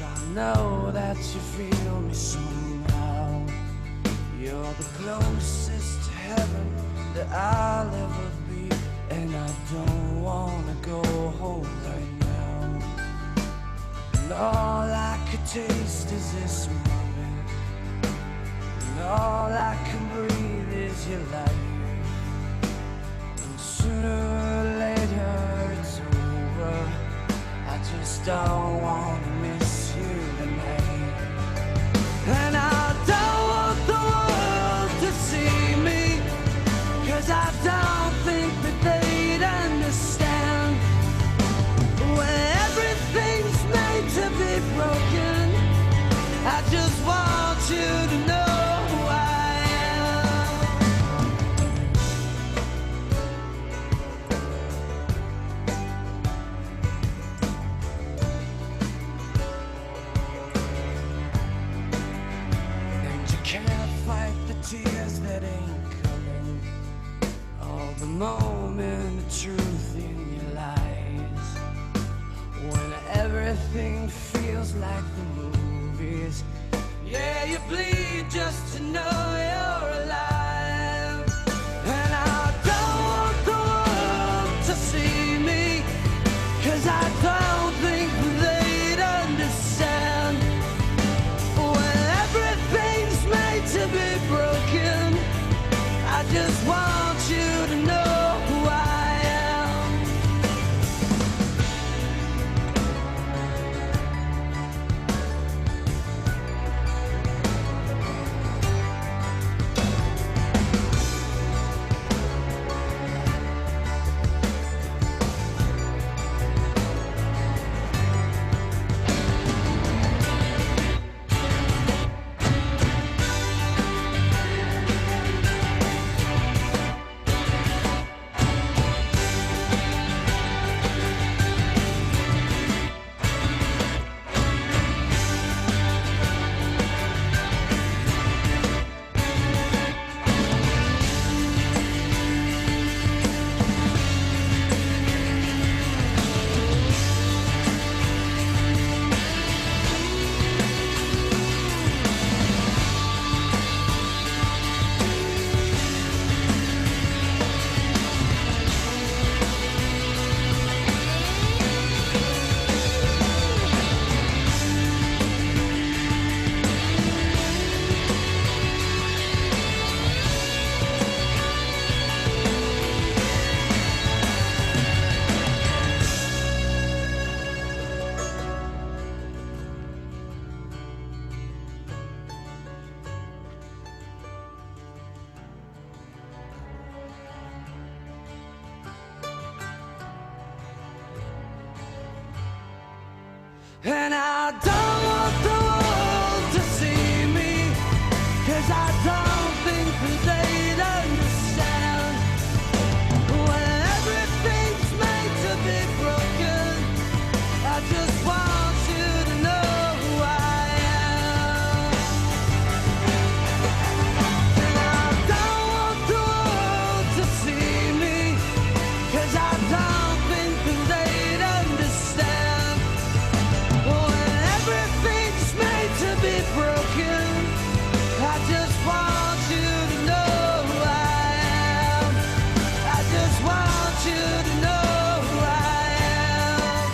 I know that you feel me somehow. You're the closest to heaven that I'll ever be, and I don't wanna go home right now. And all I could taste is this moment, and all I can breathe is your light. And sooner or later it's over. I just don't wanna miss you tonight. And I don't want the world to see me, 'cause I don't think that they'd understand. When everything's made to be broken, I just want you to know who I am. And you can't fight the tears that ain't coming, all the moment of truth in your lies. When everything feels like the movies, yeah, you bleed just to know you're alive. And I don't want the world to see me, 'cause I don't think they'd understand. When everything's made to be broken, I just want you to know who I am. And I don't want the world to see me, 'cause I don't think that they'd understand. When everything's made to be broken, I just want you to know who I am. And I don't want the world to see me, 'cause I don't think that they'd understand. When everything's made to be broken, I just want you to know who I am. I just want you to know who I am.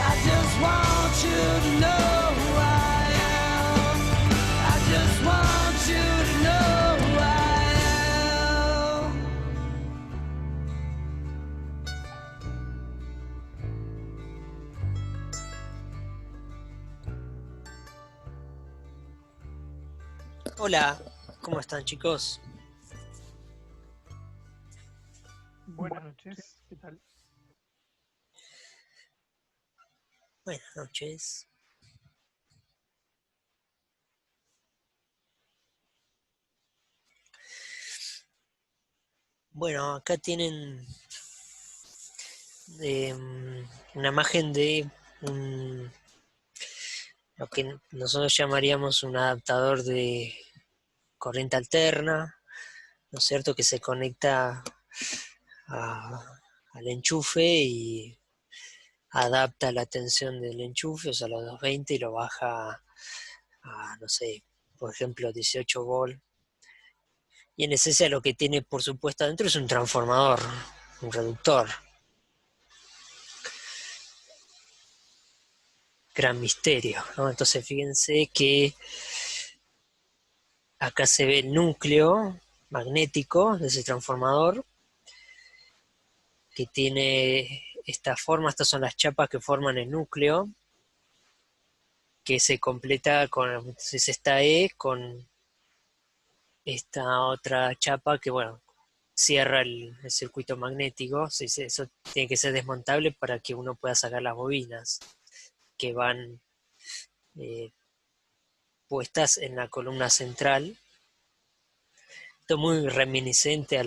I just want you to know who I am. I just want you to know who I am. Hola, ¿cómo están, chicos? Buenas noches, ¿qué tal? Buenas noches. Bueno, acá tienen una imagen de lo que nosotros llamaríamos un adaptador de corriente alterna, ¿no es cierto?, que se conecta al enchufe y adapta la tensión del enchufe, o sea, los 220, y lo baja a, no sé, por ejemplo, 18 volt. Y en esencia lo que tiene, por supuesto, adentro es un transformador, un reductor. Gran misterio, ¿no? Entonces fíjense que acá se ve el núcleo magnético de ese transformador, que tiene esta forma. Estas son las chapas que forman el núcleo, que se completa con, entonces, esta E con esta otra chapa que, bueno, cierra el circuito magnético. Sí, sí, eso tiene que ser desmontable para que uno pueda sacar las bobinas que van eh, puestas en la columna central. Esto es muy reminiscente a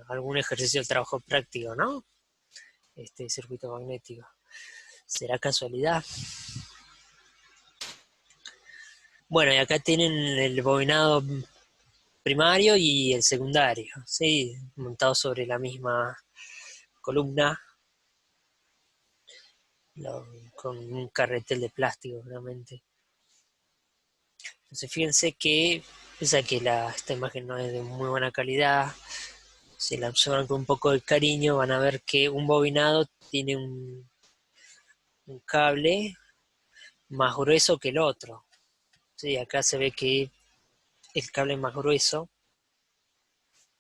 algún ejercicio del trabajo práctico, ¿no? Este circuito magnético. ¿Será casualidad? Bueno, y acá tienen el bobinado primario y el secundario, ¿sí? Montado sobre la misma columna, con un carretel de plástico, realmente. Entonces fíjense que, pese a que esta imagen no es de muy buena calidad, si la observan con un poco de cariño, van a ver que un bobinado tiene un cable más grueso que el otro. Sí, acá se ve que el cable es más grueso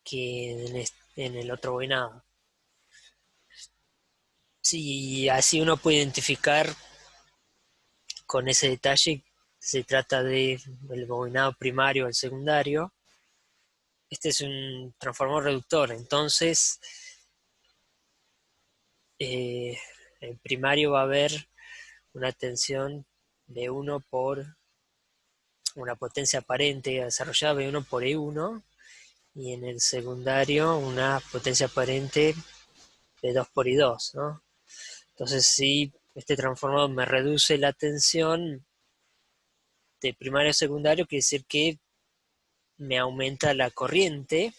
que en el otro bobinado. Sí, así uno puede identificar con ese detalle se trata del bobinado primario o el secundario. Este es un transformador reductor, entonces eh, el primario va a haber una tensión de 1 por una potencia aparente desarrollada de 1 por E1, y en el secundario una potencia aparente de 2 por I2, ¿no? Entonces, si este transformador me reduce la tensión de primario a secundario, quiere decir que me aumenta la corriente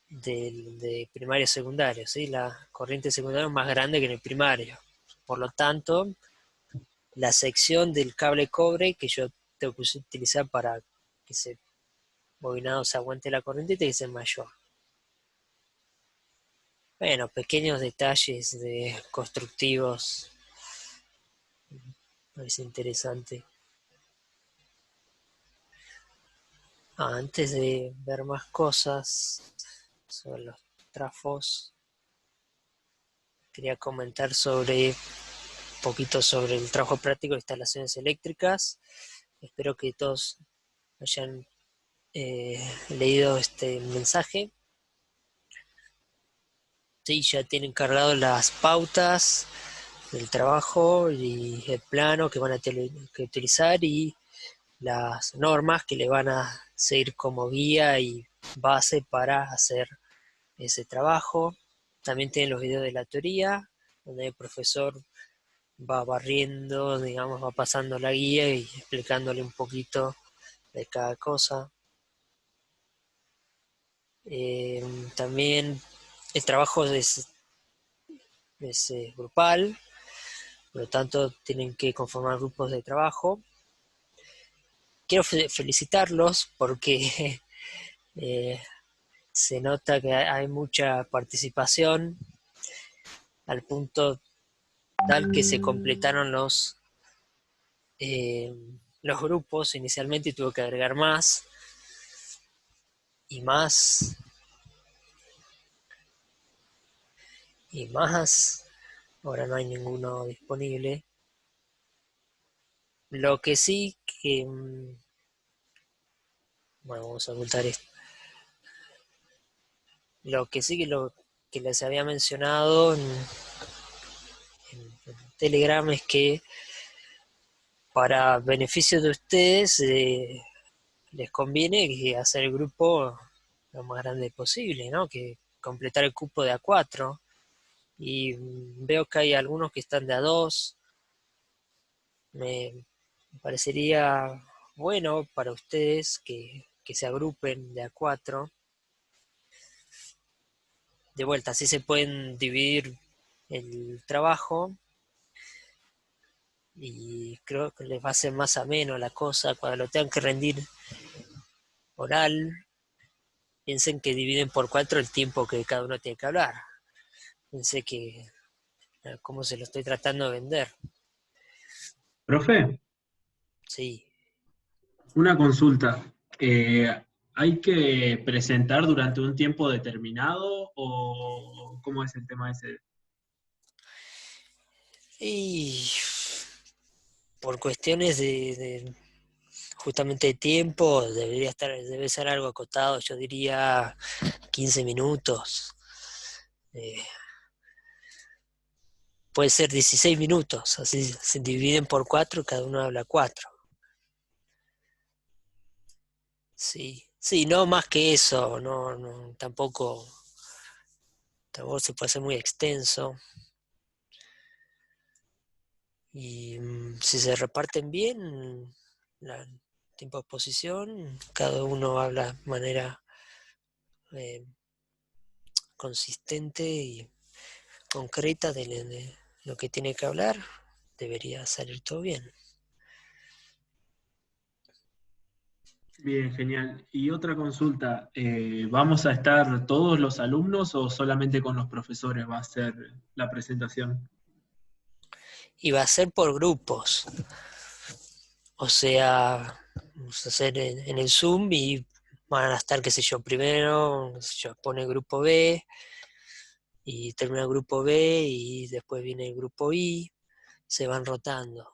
de primario a secundario, ¿sí? La corriente secundaria es más grande que en el primario. Por lo tanto, la sección del cable cobre que yo tengo que utilizar para que ese bobinado se aguante la corriente tiene que ser mayor. Bueno, pequeños detalles constructivos, parece interesante. Antes de ver más cosas sobre los trafos, quería comentar un poquito sobre el trabajo práctico de instalaciones eléctricas. Espero que todos hayan leído este mensaje. Sí, ya tienen cargado las pautas del trabajo y el plano que van a que utilizar, y las normas que le van a seguir como guía y base para hacer ese trabajo. También tienen los videos de la teoría, donde el profesor va barriendo, digamos, va pasando la guía y explicándole un poquito de cada cosa. También el trabajo es grupal, por lo tanto tienen que conformar grupos de trabajo. Quiero felicitarlos porque eh, se nota que hay mucha participación, al punto tal que se completaron eh, los grupos inicialmente, y tuve que agregar más y más y más. Ahora no hay ninguno disponible. Lo que sí que... Bueno, vamos a ocultar esto. Lo que sí que les había mencionado en Telegram es que para beneficio de ustedes les conviene que hacer el grupo lo más grande posible, ¿no? Que completar el cupo de A4. Y veo que hay algunos que están de A2. Me parecería bueno para ustedes que se agrupen de A4. De vuelta, así se pueden dividir el trabajo y creo que les va a ser más ameno la cosa cuando lo tengan que rendir oral. Piensen que dividen por 4 el tiempo que cada uno tiene que hablar. Pensé que cómo se lo estoy tratando de vender. Profe, Sí. una consulta. ¿Hay que presentar durante un tiempo determinado o cómo es el tema ese? Y por cuestiones de justamente de tiempo, debe ser algo acotado, yo diría 15 minutos. Eh, puede ser 16 minutos, así se dividen por 4, cada uno habla 4. Sí, sí, no más que eso, tampoco se puede hacer muy extenso. Y si se reparten bien, el tiempo de exposición, cada uno habla de manera eh, consistente y concreta de lo que tiene que hablar, debería salir todo bien. Bien, genial. Y otra consulta, ¿vamos a estar todos los alumnos o solamente con los profesores va a ser la presentación? Y va a ser por grupos, o sea, vamos a hacer en el Zoom y van a estar, qué sé yo, primero, qué sé yo, pone grupo B y termina el grupo B y después viene el grupo I, se van rotando.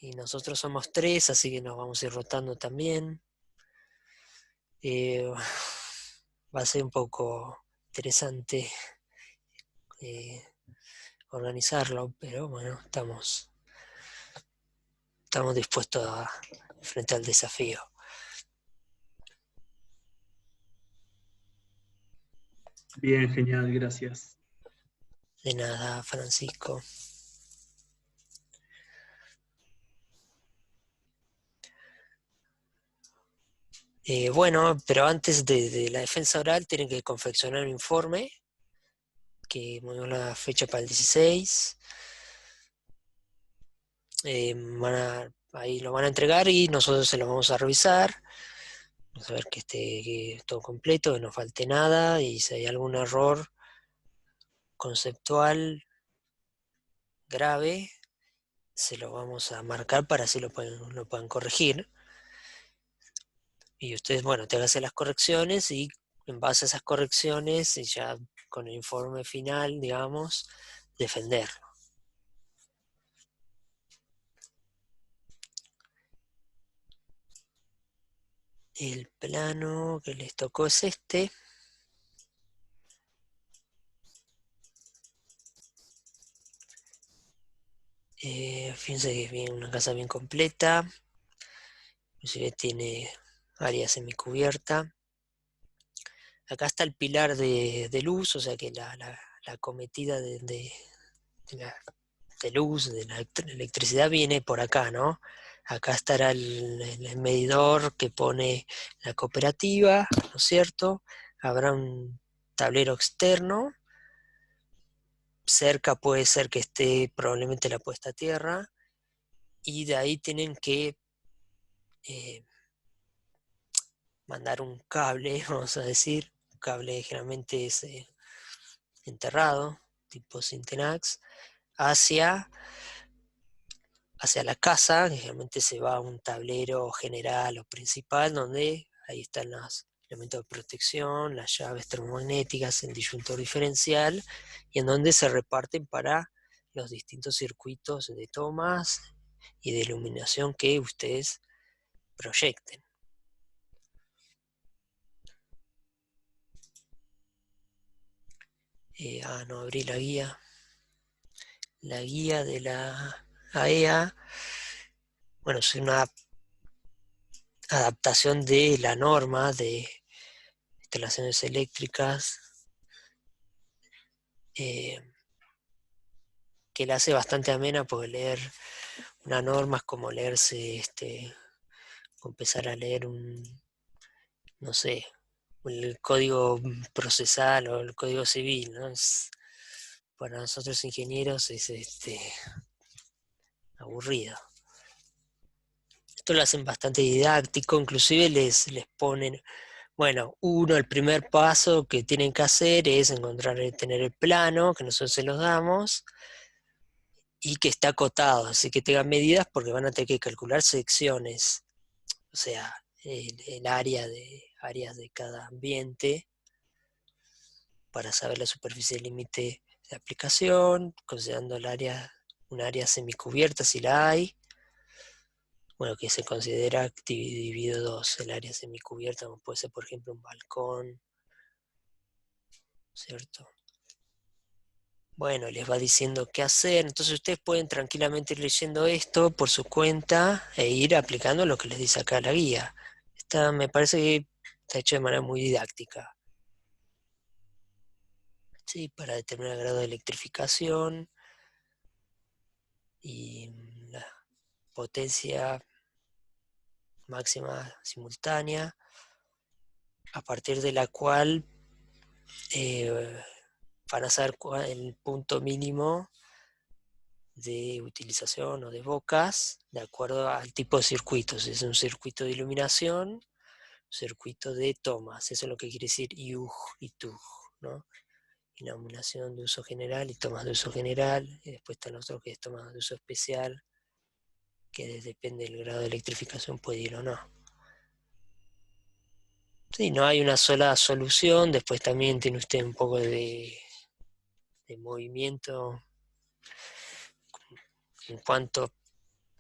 Y nosotros somos 3, así que nos vamos a ir rotando también. Eh, va a ser un poco interesante eh, organizarlo, pero bueno, estamos dispuestos a enfrentar el desafío. Bien, genial, gracias. De nada, Francisco. Bueno, pero antes de la defensa oral tienen que confeccionar un informe que movimos la fecha para el 16. Ahí lo van a entregar y nosotros se lo vamos a revisar. Vamos a ver que esté todo completo, que no falte nada y si hay algún error conceptual grave, se lo vamos a marcar para así lo puedan corregir. Y ustedes, bueno, te hagan las correcciones y en base a esas correcciones y ya con el informe final, digamos, defenderlo. El plano que les tocó es este. Fíjense que es una casa bien completa, inclusive tiene área semicubierta. Acá está el pilar de luz, o sea que la cometida la, de luz, de la electricidad viene por acá, ¿no? Acá estará el medidor que pone la cooperativa, ¿no es cierto? Habrá un tablero externo. Cerca puede ser que esté probablemente la puesta a tierra. Y de ahí tienen que eh, mandar un cable, vamos a decir. Un cable generalmente es enterrado, tipo Syntenax, hacia la casa, que generalmente se va a un tablero general o principal, donde ahí están los elementos de protección, las llaves termomagnéticas, el disyuntor diferencial, y en donde se reparten para los distintos circuitos de tomas y de iluminación que ustedes proyecten. No abrí la guía. La guía de la AEA, bueno, es una adaptación de la norma de instalaciones eléctricas eh, que la hace bastante amena porque leer una norma es como leerse, o empezar a leer no sé, el código procesal o el código civil, ¿no? Es para nosotros ingenieros es aburrido. Esto lo hacen bastante didáctico, inclusive les ponen, bueno, el primer paso que tienen que hacer es tener el plano, que nosotros se los damos, y que está acotado, así que tengan medidas porque van a tener que calcular secciones, o sea, el áreas de cada ambiente, para saber la superficie límite de aplicación, considerando un área semicubierta si la hay, bueno, que se considera dividido dos, el área semicubierta, como puede ser por ejemplo un balcón, ¿cierto? Bueno, les va diciendo qué hacer, entonces ustedes pueden tranquilamente ir leyendo esto por su cuenta e ir aplicando lo que les dice acá la guía. Esta me parece que está hecho de manera muy didáctica. Sí, para determinar el grado de electrificación y la potencia máxima simultánea, a partir de la cual van a saber el punto mínimo de utilización o de bocas de acuerdo al tipo de circuito. Si es un circuito de iluminación, circuito de tomas, eso es lo que quiere decir IUG y TUG, ¿no? Iluminación de uso general y tomas de uso general, y después están los otros que es tomas de uso especial, que depende del grado de electrificación puede ir o no. Sí, no hay una sola solución, después también tiene usted un poco de movimiento en cuanto a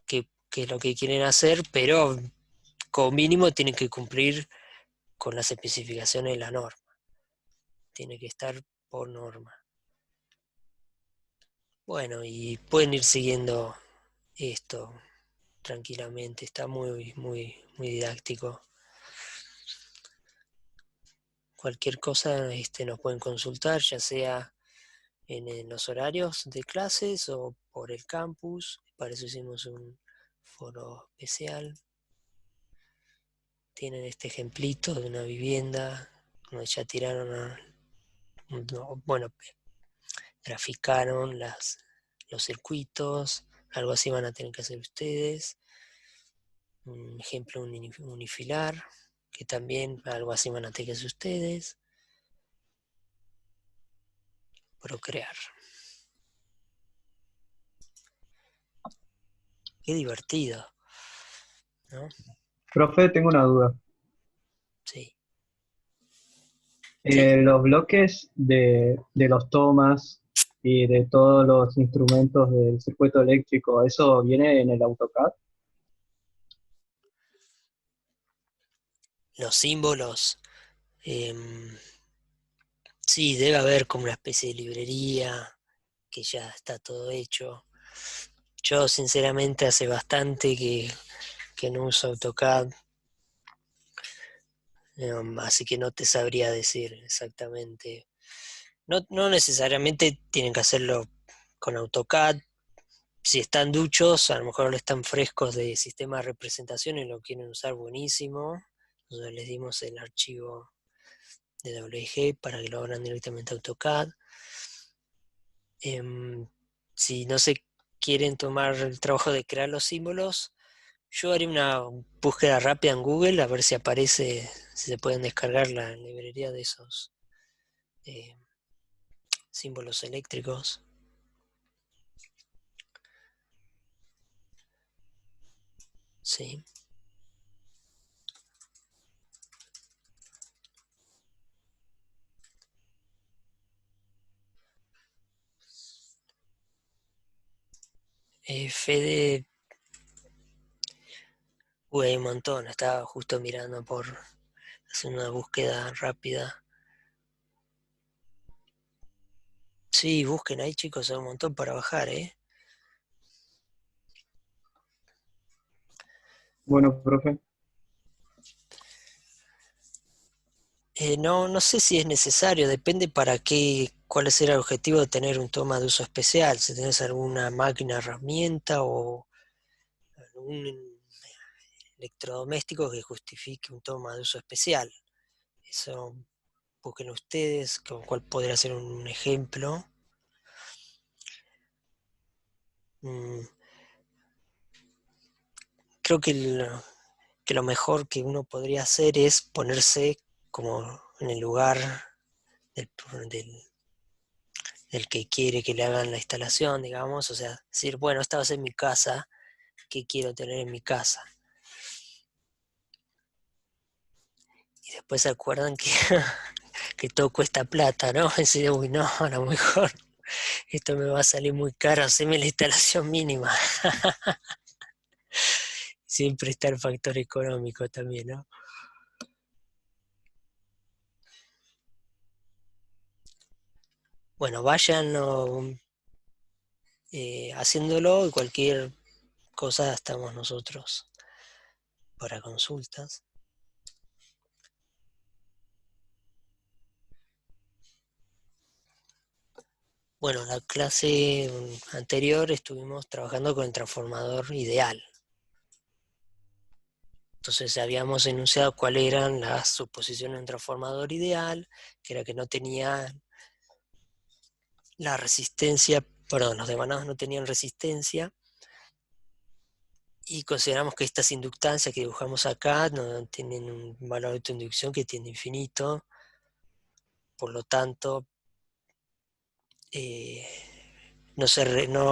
qué es lo que quieren hacer, pero como mínimo tienen que cumplir con las especificaciones de la norma. Tiene que estar por norma. Bueno, y pueden ir siguiendo esto tranquilamente, está muy, muy, muy didáctico. Cualquier cosa nos pueden consultar, ya sea en los horarios de clases o por el campus. Para eso hicimos un foro especial. Tienen este ejemplito de una vivienda donde ya tiraron, bueno, graficaron los circuitos, algo así van a tener que hacer ustedes. Un ejemplo unifilar, que también algo así van a tener que hacer ustedes. Procrear. Qué divertido, ¿no? Profe, tengo una duda. Sí. Sí, Los bloques de los tomas y de todos los instrumentos del circuito eléctrico, ¿eso viene en el AutoCAD? los símbolos. Sí, debe haber como una especie de librería que ya está todo hecho. Yo sinceramente hace bastante que no uso AutoCAD, así que no te sabría decir exactamente. No necesariamente tienen que hacerlo con AutoCAD. Si están duchos, a lo mejor no están frescos de sistema de representación y lo quieren usar buenísimo. Nosotros les dimos el archivo de WG para que lo abran directamente a AutoCAD. Si no se quieren tomar el trabajo de crear los símbolos, yo haré una búsqueda rápida en Google a ver si aparece, si se pueden descargar la librería de esos símbolos eléctricos. Sí. Fede, hay un montón, estaba justo mirando por hacer una búsqueda rápida. Sí, busquen ahí chicos, hay un montón para bajar, ¿eh? Bueno, profe. No sé si es necesario, depende para qué, cuál será el objetivo de tener un toma de uso especial, si tenés alguna máquina herramienta o algún electrodoméstico que justifique un toma de uso especial. Eso busquen ustedes, con cuál podría ser un ejemplo. mm, creo que lo mejor que uno podría hacer es ponerse como en el lugar del, del- del que quiere que le hagan la instalación, digamos, o sea, decir, bueno, esta va a ser mi casa, ¿qué quiero tener en mi casa? Y después se acuerdan que, que todo cuesta plata, ¿no? Y decir, uy, no, a lo mejor esto me va a salir muy caro, haceme la instalación mínima. Siempre está el factor económico también, ¿no? Bueno, vayan haciéndolo y cualquier cosa estamos nosotros para consultas. Bueno, la clase anterior estuvimos trabajando con el transformador ideal. Entonces habíamos enunciado cuáles eran las suposiciones de un transformador ideal, que era que no tenía la resistencia, perdón, los devanados no tenían resistencia, y consideramos que estas inductancias que dibujamos acá no tienen un valor de autoinducción que tiende a infinito, por lo tanto no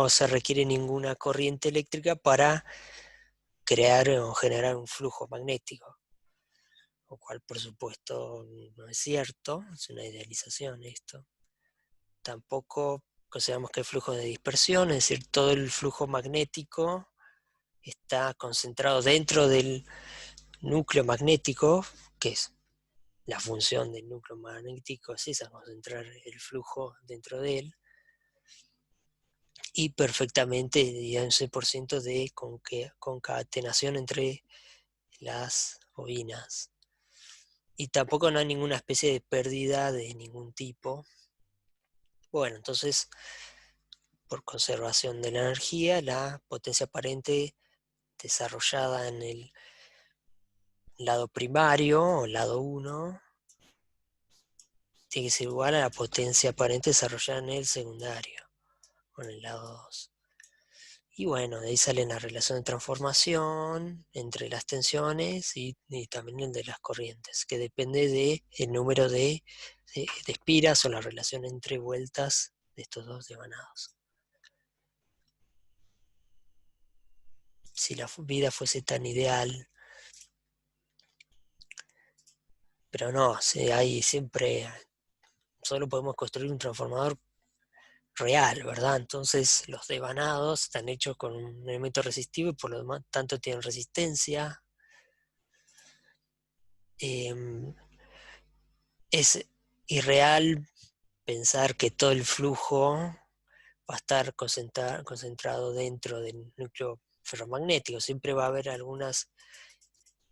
se requiere ninguna corriente eléctrica para crear o generar un flujo magnético, lo cual por supuesto no es cierto, es una idealización esto. Tampoco consideramos que hay flujo de dispersión, es decir, todo el flujo magnético está concentrado dentro del núcleo magnético, que es la función del núcleo magnético, es esa, concentrar el flujo dentro de él, y perfectamente y un 100% de concatenación entre las bobinas. Y tampoco no hay ninguna especie de pérdida de ningún tipo. Bueno, entonces, por conservación de la energía, la potencia aparente desarrollada en el lado primario o lado 1 tiene que ser igual a la potencia aparente desarrollada en el secundario o en el lado 2. Y bueno, de ahí sale la relación de transformación entre las tensiones y también el de las corrientes, que depende del número de espiras o la relación entre vueltas de estos dos devanados. Si la vida fuese tan ideal, pero no, hay siempre, solo podemos construir un transformador real, ¿verdad? Entonces los devanados están hechos con un elemento resistivo y por lo demás tanto tienen resistencia. Es irreal pensar que todo el flujo va a estar concentrado dentro del núcleo ferromagnético. Siempre va a haber algunas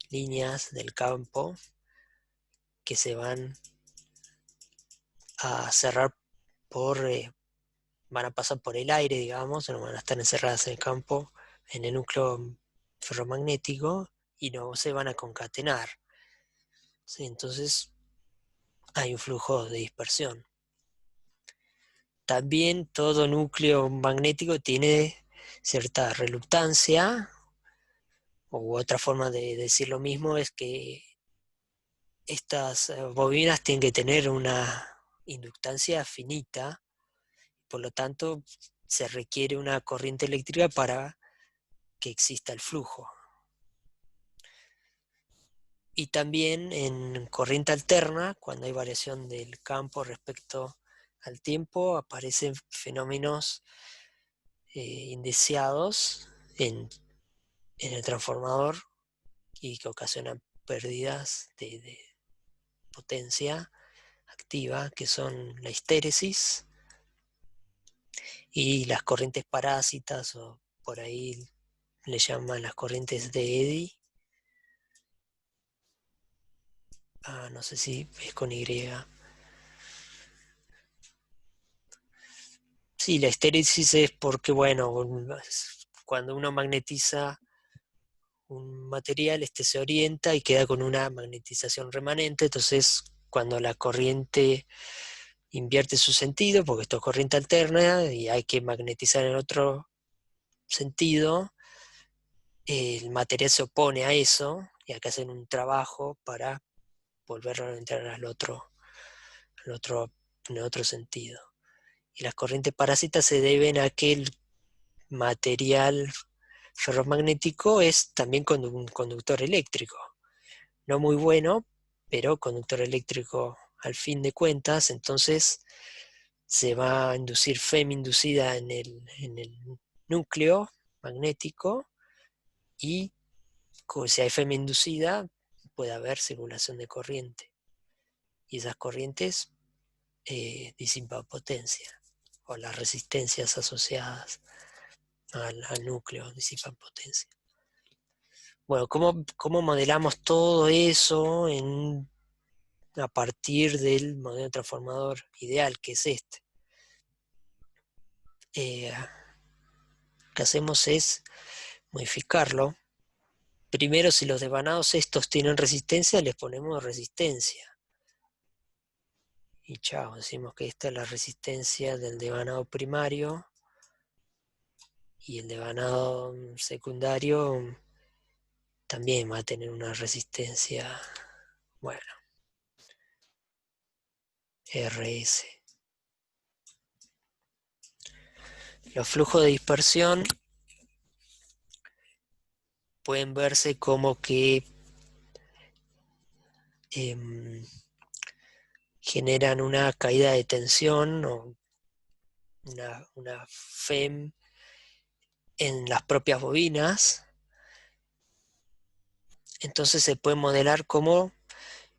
líneas del campo que se van a cerrar van a pasar por el aire, digamos, no van a estar encerradas en el campo, en el núcleo ferromagnético, y no se van a concatenar. ¿Sí? Entonces hay un flujo de dispersión. También todo núcleo magnético tiene cierta reluctancia, u otra forma de decir lo mismo es que estas bobinas tienen que tener una inductancia finita, por lo tanto se requiere una corriente eléctrica para que exista el flujo. Y también en corriente alterna, cuando hay variación del campo respecto al tiempo, aparecen fenómenos indeseados en el transformador y que ocasionan pérdidas de potencia activa, que son la histéresis y las corrientes parásitas, o por ahí le llaman las corrientes de Eddy. No sé si es con Y. Sí, la histéresis es porque, bueno, cuando uno magnetiza un material, este se orienta y queda con una magnetización remanente, entonces cuando la corriente invierte su sentido, porque esto es corriente alterna y hay que magnetizar en otro sentido, el material se opone a eso, y acá hacen un trabajo para volverlo a entrar en otro sentido. Y las corrientes parásitas se deben a que el material ferromagnético es también un conductor eléctrico. No muy bueno, pero conductor eléctrico al fin de cuentas. Entonces se va a inducir FEM inducida en el núcleo magnético, y si hay FEM inducida puede haber circulación de corriente, y esas corrientes disipan potencia, o las resistencias asociadas al núcleo disipan potencia. Bueno, ¿cómo modelamos todo eso a partir del modelo transformador ideal, que es este? Lo que hacemos es modificarlo. Primero, si los devanados estos tienen resistencia, les ponemos resistencia. Y chao, decimos que esta es la resistencia del devanado primario, y el devanado secundario también va a tener una resistencia, bueno, RS. Los flujos de dispersión pueden verse como que generan una caída de tensión o una FEM en las propias bobinas. Entonces se puede modelar como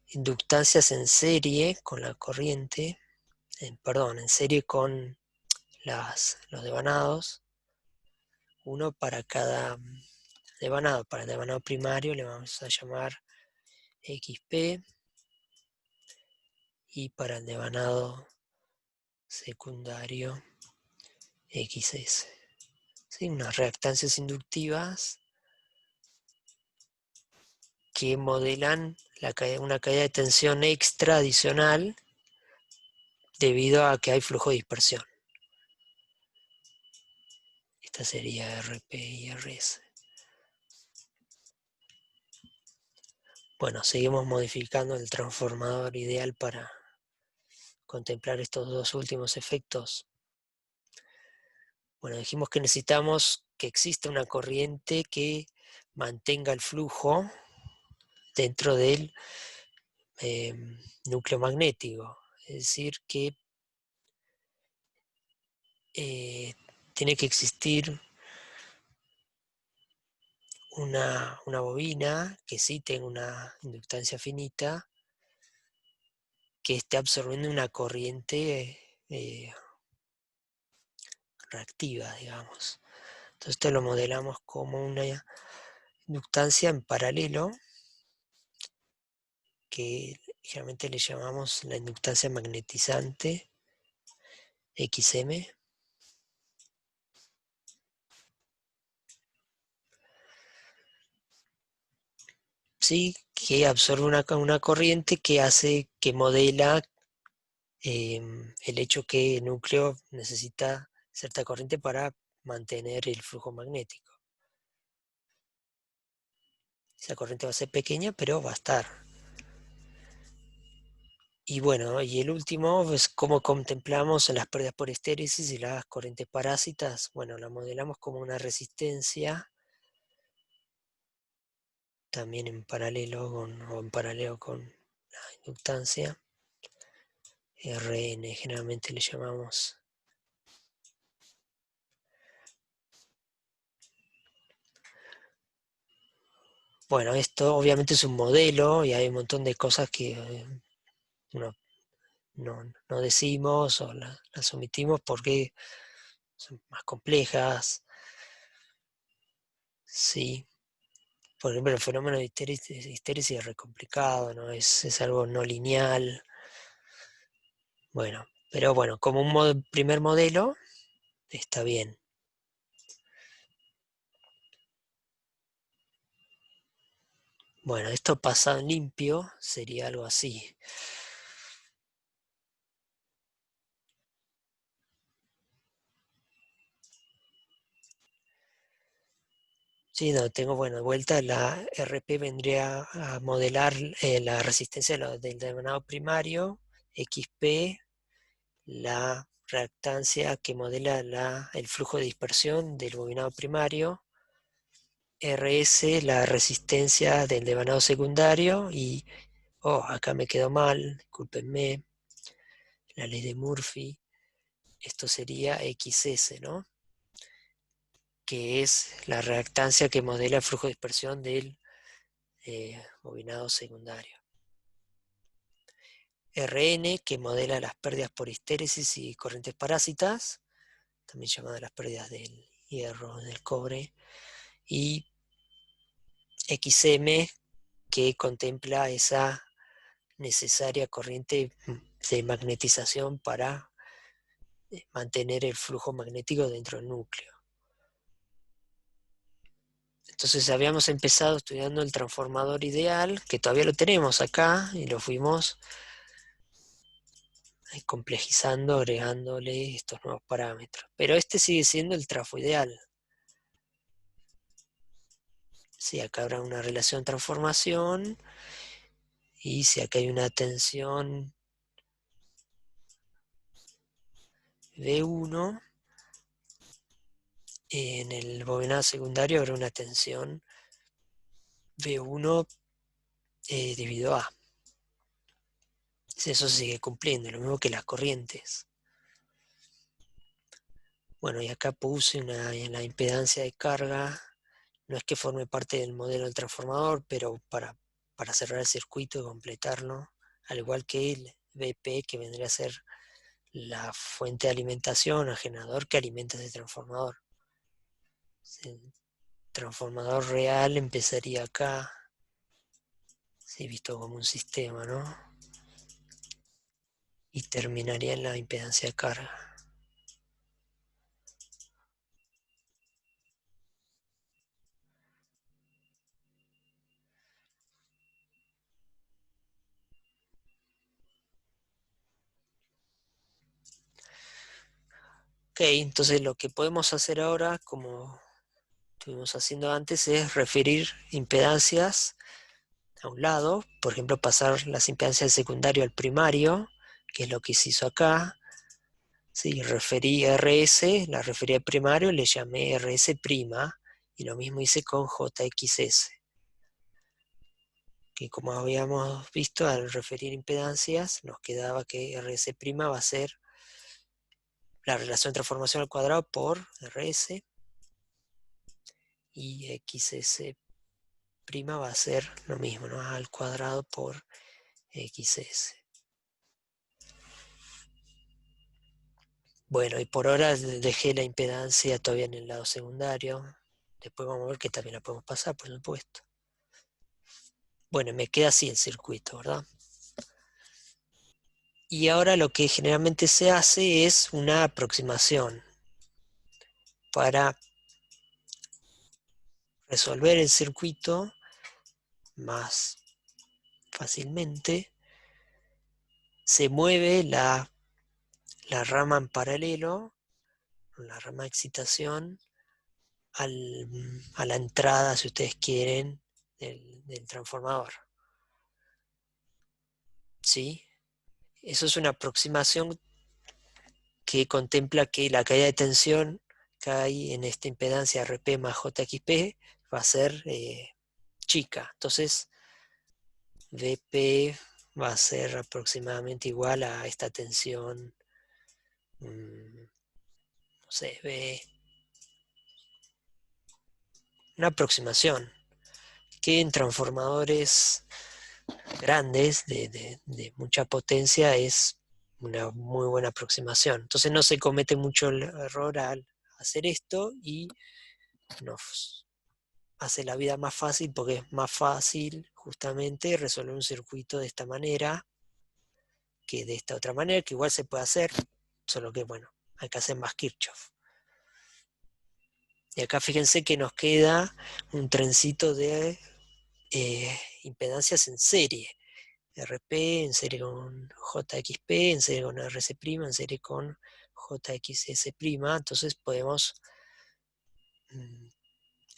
inductancias en serie con la corriente, en serie con los devanados, uno para cada devanado. Para el devanado primario le vamos a llamar XP, y para el devanado secundario XS. ¿Sí? Unas reactancias inductivas que modelan una caída de tensión extra adicional debido a que hay flujo de dispersión. Esta sería RP y RS. Bueno, seguimos modificando el transformador ideal para contemplar estos dos últimos efectos. Bueno, dijimos que necesitamos que exista una corriente que mantenga el flujo dentro del núcleo magnético. Es decir, que tiene que existir una bobina que sí tenga una inductancia finita, que esté absorbiendo una corriente reactiva, digamos. Entonces esto lo modelamos como una inductancia en paralelo, que generalmente le llamamos la inductancia magnetizante, XM. Sí, que absorbe una corriente que modela el hecho que el núcleo necesita cierta corriente para mantener el flujo magnético. Esa corriente va a ser pequeña, pero va a estar. Y bueno, y el último es cómo contemplamos las pérdidas por estéresis y las corrientes parásitas. Bueno, la modelamos como una resistencia, también en paralelo con la inductancia. RN generalmente le llamamos. Bueno, esto obviamente es un modelo y hay un montón de cosas que uno no decimos o las omitimos porque son más complejas. Sí. Por ejemplo, el fenómeno de histéresis es re complicado, ¿no? Es algo no lineal. Bueno, pero bueno, como un primer modelo, está bien. Bueno, esto pasado en limpio sería algo así. Sí, no, tengo, bueno, de vuelta la RP vendría a modelar la resistencia del devanado primario, XP, la reactancia que modela el flujo de dispersión del bobinado primario, RS, la resistencia del devanado secundario, y, acá me quedó mal, discúlpenme, la ley de Murphy, esto sería XS, ¿no? Que es la reactancia que modela el flujo de dispersión del bobinado secundario. RN, que modela las pérdidas por histéresis y corrientes parásitas, también llamadas las pérdidas del hierro, del cobre, y XM, que contempla esa necesaria corriente de magnetización para mantener el flujo magnético dentro del núcleo. Entonces habíamos empezado estudiando el transformador ideal, que todavía lo tenemos acá, y lo fuimos complejizando, agregándole estos nuevos parámetros. Pero este sigue siendo el trafo ideal. Sí, acá habrá una relación transformación, y si acá hay una tensión V1, en el bobinado secundario habrá una tensión V1 dividido A. Eso se sigue cumpliendo, lo mismo que las corrientes. Bueno, y acá puse en la impedancia de carga, no es que forme parte del modelo del transformador, pero para cerrar el circuito y completarlo, al igual que el BP, que vendría a ser la fuente de alimentación, el generador que alimenta ese transformador. El transformador real empezaría acá, sí, visto como un sistema, ¿no? Y terminaría en la impedancia de carga. Ok, entonces lo que podemos hacer ahora, como estuvimos haciendo antes, es referir impedancias a un lado, por ejemplo, pasar las impedancias del secundario al primario, que es lo que se hizo acá. Sí, referí RS, la referí al primario, le llamé RS', y lo mismo hice con JXS, que como habíamos visto al referir impedancias, nos quedaba que RS' va a ser la relación de transformación al cuadrado por RS, y XS' va a ser lo mismo, ¿no? Al cuadrado por XS. Bueno, y por ahora dejé la impedancia todavía en el lado secundario. Después vamos a ver que también la podemos pasar, por supuesto. Bueno, me queda así el circuito, ¿verdad? Y ahora lo que generalmente se hace es una aproximación para resolver el circuito más fácilmente. Se mueve la rama en paralelo, la rama de excitación, a la entrada, si ustedes quieren, del transformador. ¿Sí? Eso es una aproximación que contempla que la caída de tensión que hay en esta impedancia RP más JXP va a ser chica. Entonces, VP va a ser aproximadamente igual a esta tensión, no sé, una aproximación que en transformadores grandes de mucha potencia es una muy buena aproximación. Entonces no se comete mucho el error al hacer esto, y nos hace la vida más fácil, porque es más fácil justamente resolver un circuito de esta manera que de esta otra manera, que igual se puede hacer, solo que bueno, hay que hacer más Kirchhoff. Y acá fíjense que nos queda un trencito de impedancias en serie. RP en serie con JXP, en serie con RC', en serie con JXS'. Entonces podemos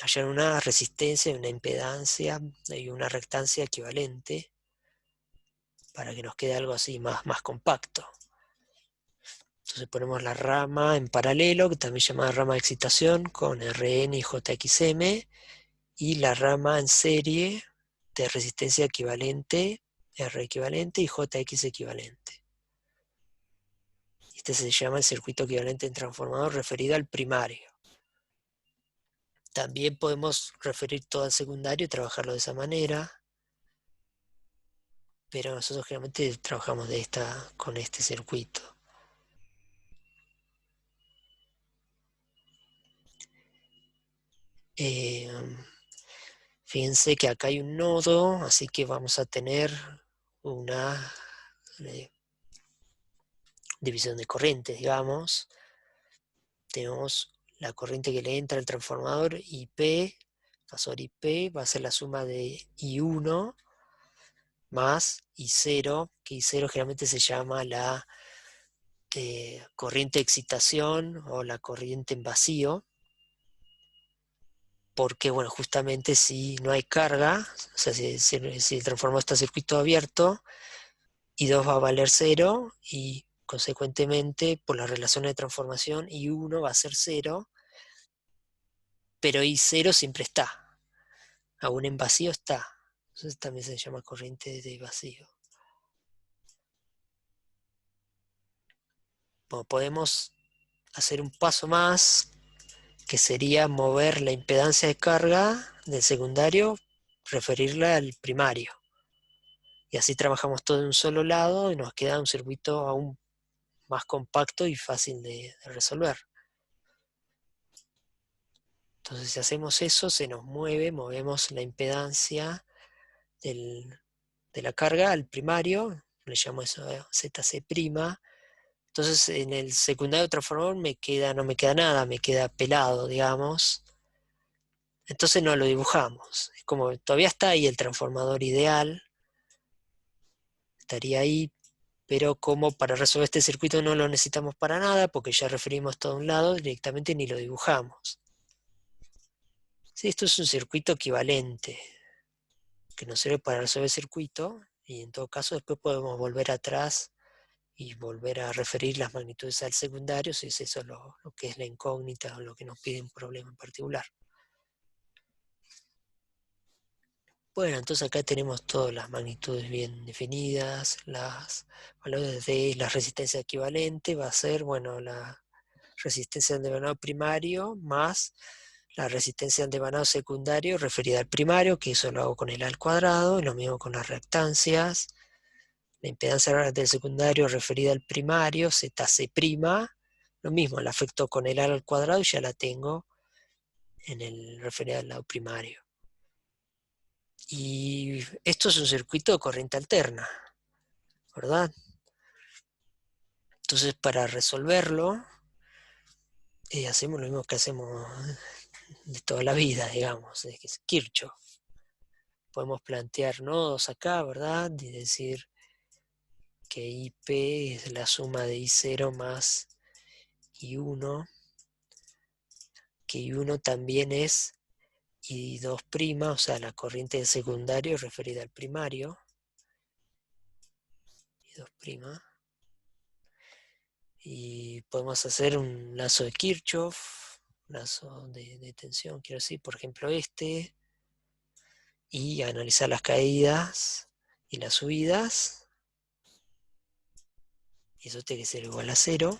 hallar una resistencia, una impedancia y una reactancia equivalente para que nos quede algo así más compacto. Entonces ponemos la rama en paralelo, que también se llama rama de excitación, con Rn y JXM, y la rama en serie de resistencia equivalente, R equivalente y JX equivalente. Este se llama el circuito equivalente en transformador referido al primario. También podemos referir todo al secundario y trabajarlo de esa manera, pero nosotros generalmente trabajamos con este circuito. Fíjense que acá hay un nodo, así que vamos a tener una división de corrientes, digamos. Tenemos la corriente que le entra al transformador IP, fasor IP, va a ser la suma de I1 más I0, que I0 generalmente se llama la corriente de excitación o la corriente en vacío, porque bueno, justamente si no hay carga, o sea, si el transformador está circuito abierto, I2 va a valer 0 y consecuentemente por las relaciones de transformación I1 va a ser 0, pero I0 siempre está, aún en vacío está. Entonces también se llama corriente de vacío. Bueno, podemos hacer un paso más, que sería mover la impedancia de carga del secundario, referirla al primario. Y así trabajamos todo de un solo lado y nos queda un circuito aún más compacto y fácil de resolver. Entonces si hacemos eso, se nos movemos la impedancia de la carga al primario, le llamo eso ZC'. Entonces en el secundario transformador no me queda nada, me queda pelado, digamos. Entonces no lo dibujamos. Es como todavía está ahí el transformador ideal, estaría ahí, pero como para resolver este circuito no lo necesitamos para nada, porque ya referimos todo a un lado, directamente ni lo dibujamos. Sí, esto es un circuito equivalente, que nos sirve para resolver el circuito, y en todo caso después podemos volver atrás y volver a referir las magnitudes al secundario, si es eso lo que es la incógnita o lo que nos pide un problema en particular. Bueno, entonces acá tenemos todas las magnitudes bien definidas, las valores de la resistencia equivalente va a ser, bueno, la resistencia del devanado primario más la resistencia del devanado secundario referida al primario, que eso lo hago con el A al cuadrado, y lo mismo con las reactancias. La impedancia del secundario referida al primario, ZC', lo mismo, la afecto con el A al cuadrado y ya la tengo en el referido al lado primario. Y esto es un circuito de corriente alterna, ¿verdad? Entonces para resolverlo, hacemos lo mismo que hacemos de toda la vida, digamos, que es Kirchhoff. Podemos plantear nodos acá, ¿verdad? Y decir que IP es la suma de I0 más I1, que I1 también es I2', o sea, la corriente del secundario referida al primario, I2', y podemos hacer un lazo de Kirchhoff, lazo de tensión, quiero decir, por ejemplo y analizar las caídas y las subidas, y eso tiene que ser igual a 0,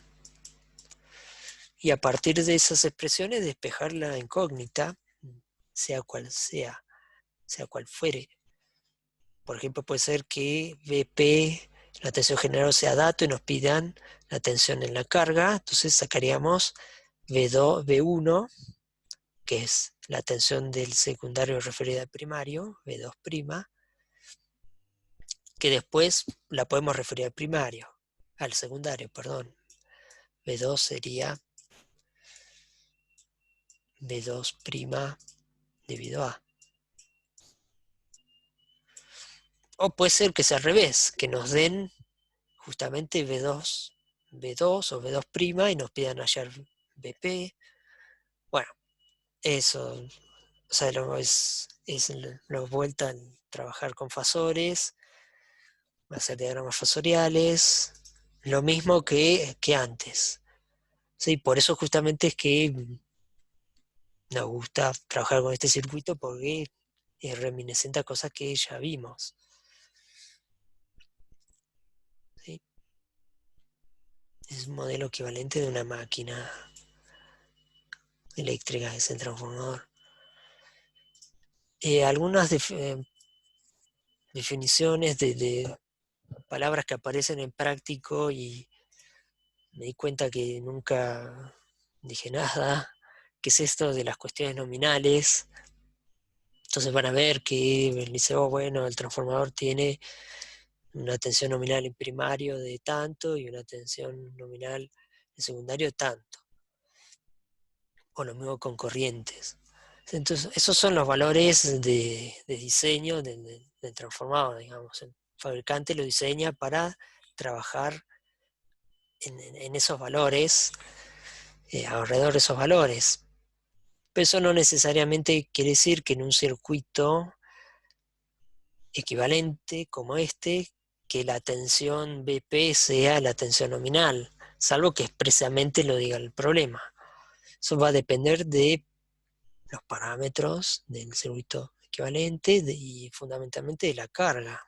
y a partir de esas expresiones despejar la incógnita, sea cual fuere. Por ejemplo, puede ser que Vp, la tensión general, sea dato y nos pidan la tensión en la carga, entonces sacaríamos V1, que es la tensión del secundario referida al primario, V2', que después la podemos referir al primario, al secundario, perdón. V2 sería V2' debido a. O puede ser que sea al revés, que nos den justamente V2 o V2' y nos pidan hallar Vp. Bueno, eso O sea, la vuelta en trabajar con fasores, hacer diagramas fasoriales, lo mismo que antes. Sí, por eso justamente es que nos gusta trabajar con este circuito, porque es reminiscente a cosas que ya vimos. ¿Sí? Es un modelo equivalente de una máquina eléctrica, es el transformador. Algunas definiciones de palabras que aparecen en práctico, y me di cuenta que nunca dije nada. ¿Qué es esto de las cuestiones nominales? Entonces van a ver que dice, oh, bueno, el transformador tiene una tensión nominal en primario de tanto y una tensión nominal en secundario de tanto. O lo mismo con corrientes. Entonces, esos son los valores de diseño del transformador, digamos. El fabricante lo diseña para trabajar en esos valores, alrededor de esos valores. Pero eso no necesariamente quiere decir que en un circuito equivalente como este, que la tensión BP sea la tensión nominal, salvo que expresamente lo diga el problema. Eso va a depender de los parámetros del circuito equivalente y fundamentalmente de la carga.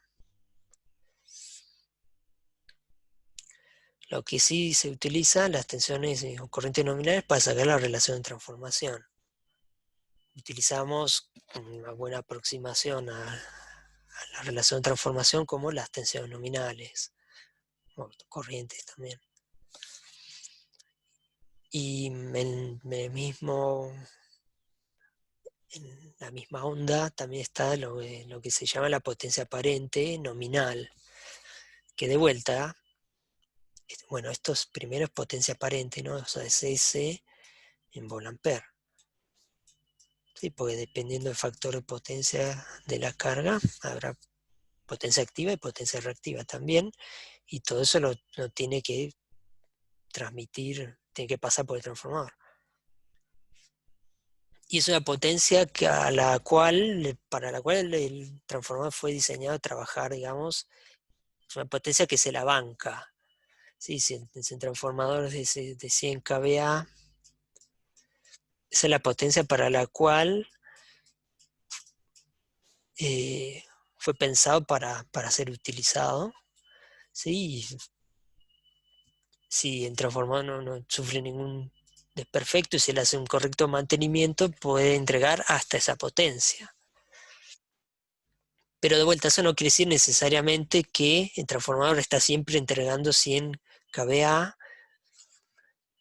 Lo que sí se utiliza, las tensiones o corrientes nominales, para sacar la relación de transformación. Utilizamos una buena aproximación a la relación de transformación como las tensiones nominales, o corrientes también. Y en la misma onda también está lo que se llama la potencia aparente nominal, que de vuelta, bueno, esto primero es potencia aparente, ¿no? O sea, es S en volampere. ¿Sí? Porque dependiendo del factor de potencia de la carga, habrá potencia activa y potencia reactiva también, y todo eso lo tiene que transmitir, tiene que pasar por el transformador. Y es una potencia para la cual el transformador fue diseñado a trabajar, digamos, es una potencia que se la banca. ¿Sí? Si el transformador es de 100 kVA, esa es la potencia para la cual fue pensado para ser utilizado. ¿Sí? Si el transformador no sufre ningún desperfecto y se le hace un correcto mantenimiento, puede entregar hasta esa potencia. Pero de vuelta, eso no quiere decir necesariamente que el transformador está siempre entregando 100 kVA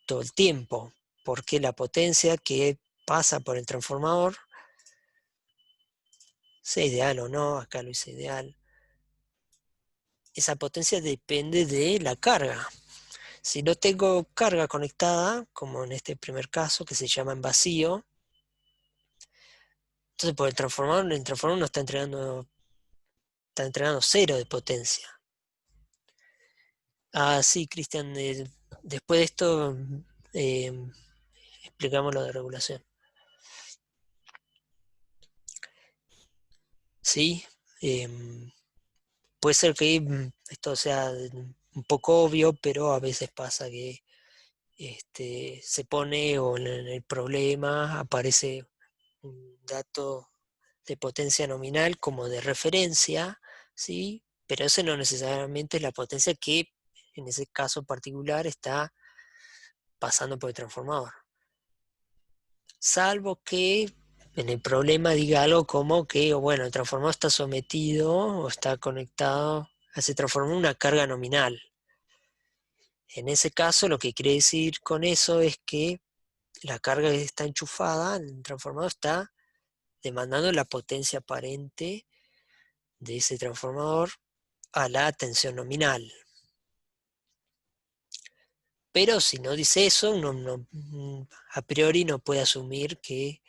todo el tiempo, porque la potencia que pasa por el transformador, sea ideal o no, acá lo hice ideal, esa potencia depende de la carga. Si no tengo carga conectada, como en este primer caso que se llama en vacío, entonces por el transformador no está entregando 0 de potencia. Ah, sí, Cristian, después de esto explicamos lo de regulación. Sí, puede ser que esto sea un poco obvio, pero a veces pasa que se pone o en el problema aparece un dato de potencia nominal como de referencia, ¿sí? Pero ese no necesariamente es la potencia que en ese caso particular está pasando por el transformador. Salvo que en el problema diga algo como que, bueno, el transformador está sometido o está conectado a ese transformador una carga nominal. En ese caso, lo que quiere decir con eso es que la carga que está enchufada, el transformador está demandando la potencia aparente de ese transformador a la tensión nominal. Pero si no dice eso, uno a priori no puede asumir que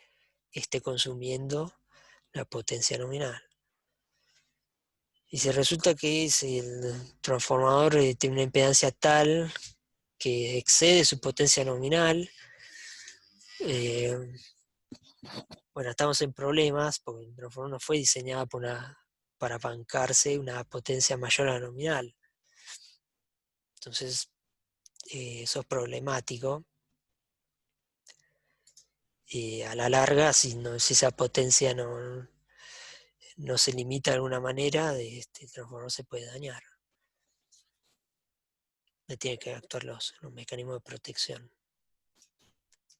esté consumiendo la potencia nominal. Y si resulta que el transformador tiene una impedancia tal que excede su potencia nominal, bueno, estamos en problemas porque el transformador no fue diseñado para bancarse una potencia mayor a la nominal. Entonces, eso es problemático. Y a la larga, si esa potencia no se limita de alguna manera, el transformador se puede dañar. Le tiene que actuar los mecanismos de protección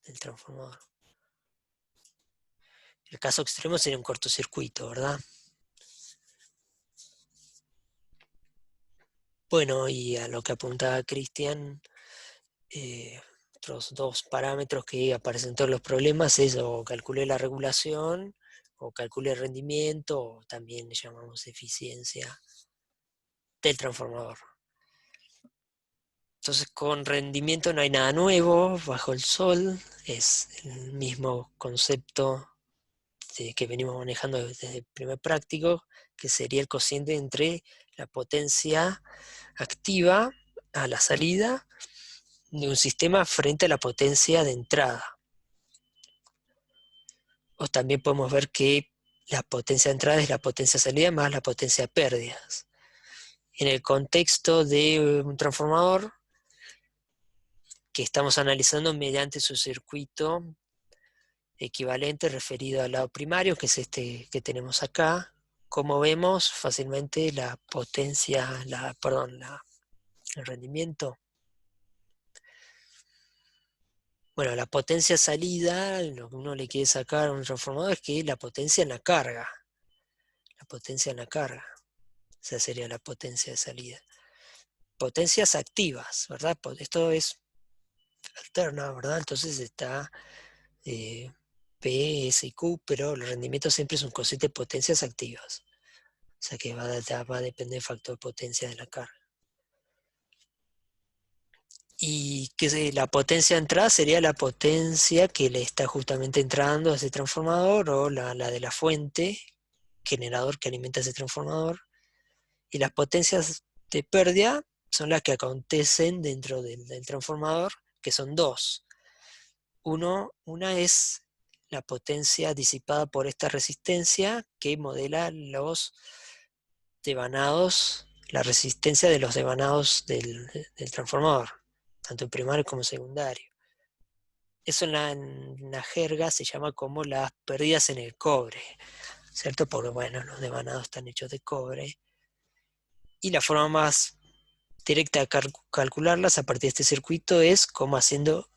del transformador. El caso extremo sería un cortocircuito, ¿verdad? Bueno, y a lo que apuntaba Cristian, otros dos parámetros que aparecen en todos los problemas es o calcule la regulación, o calcule el rendimiento, o también le llamamos eficiencia del transformador. Entonces, con rendimiento no hay nada nuevo bajo el sol, es el mismo concepto que venimos manejando desde el primer práctico, que sería el cociente entre la potencia activa a la salida de un sistema frente a la potencia de entrada. O también podemos ver que la potencia de entrada es la potencia de salida más la potencia de pérdidas. En el contexto de un transformador que estamos analizando mediante su circuito equivalente referido al lado primario, que es este que tenemos acá, como vemos fácilmente la potencia, el rendimiento. Bueno, la potencia salida, lo que uno le quiere sacar a un transformador es que la potencia en la carga. La potencia en la carga. Esa sería la potencia de salida. Potencias activas, ¿verdad? Esto es alterna, ¿verdad? Entonces está P, S y Q, pero el rendimiento siempre es un cociente de potencias activas. O sea que va a depender del factor potencia de la carga. Y que la potencia de entrada sería la potencia que le está justamente entrando a ese transformador, o la de la fuente, generador que alimenta ese transformador. Y las potencias de pérdida son las que acontecen dentro del transformador, que son dos. Una es la potencia disipada por esta resistencia que modela los devanados, la resistencia de los devanados del transformador, tanto en primario como en secundario. Eso en la jerga se llama como las pérdidas en el cobre, ¿cierto? Porque bueno, los devanados están hechos de cobre. Y la forma más directa de calcularlas a partir de este circuito es como haciendo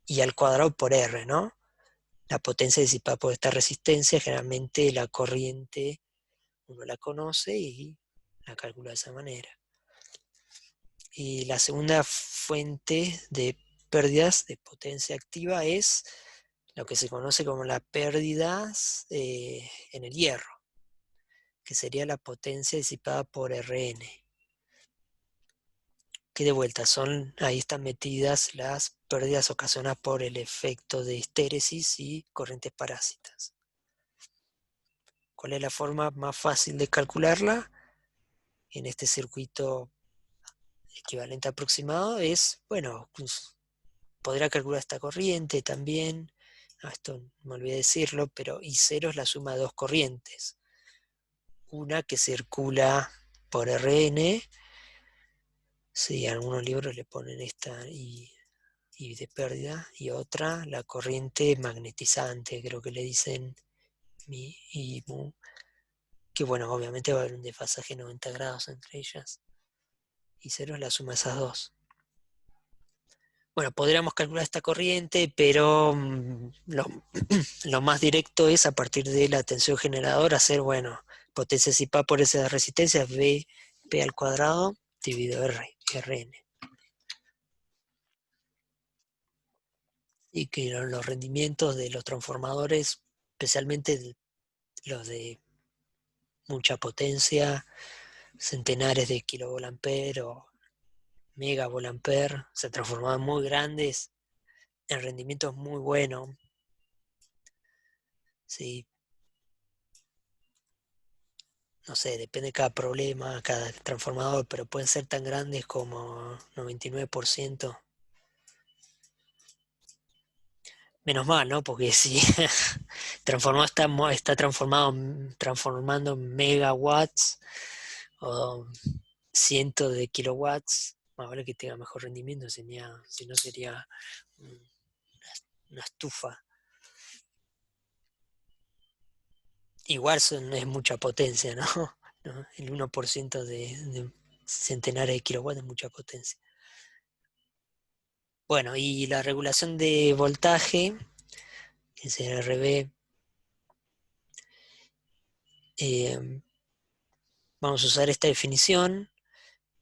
I al cuadrado por R, ¿no? La potencia disipada por esta resistencia, generalmente la corriente uno la conoce y la calcula de esa manera. Y la segunda fuente de pérdidas de potencia activa es lo que se conoce como las pérdidas en el hierro, que sería la potencia disipada por Rn. Que de vuelta ahí están metidas las pérdidas ocasionadas por el efecto de histéresis y corrientes parásitas. ¿Cuál es la forma más fácil de calcularla? En este circuito equivalente aproximado es, bueno, pues, podrá calcular esta corriente también. Esto me olvidé decirlo, pero I0 es la suma de dos corrientes. Una que circula por Rn, sí, algunos libros le ponen esta y de pérdida, y otra, la corriente magnetizante, creo que le dicen mi y mu, que bueno, obviamente va a haber un desfasaje de 90 grados entre ellas, y cero es la suma de esas dos. Bueno, podríamos calcular esta corriente, pero lo más directo es a partir de la tensión generadora hacer, bueno, potencia disipada por esa resistencia, V, P al cuadrado, dividido Rn. Y que los rendimientos de los transformadores, especialmente los de mucha potencia, centenares de kilovolamper o megavolamper, se transformaban muy grandes, el rendimiento es muy bueno. Sí. No sé, depende de cada problema, cada transformador, pero pueden ser tan grandes como 99%. Menos mal, ¿no? Porque si está transformando megawatts o cientos de kilowatts, más vale que tenga mejor rendimiento, si no sería una estufa. Igual es mucha potencia, ¿no? ¿No? El 1% de centenares de kilowatts es mucha potencia. Bueno, y la regulación de voltaje, que es el RV, vamos a usar esta definición,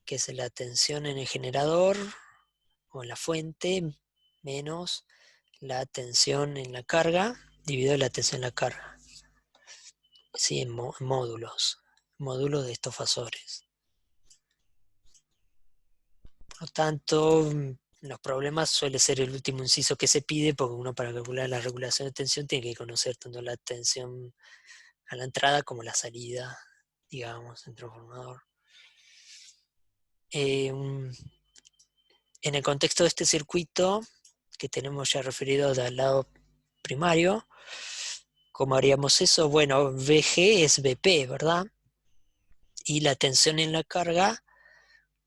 que es la tensión en el generador o en la fuente menos la tensión en la carga, dividido la tensión en la carga. Sí, en módulos de estofasores. Por lo tanto, los problemas suele ser el último inciso que se pide, porque uno para calcular la regulación de tensión tiene que conocer tanto la tensión a la entrada como la salida, digamos, del transformador. En el contexto de este circuito, que tenemos ya referido del lado primario, ¿cómo haríamos eso? Bueno, VG es VP, ¿verdad? Y la tensión en la carga,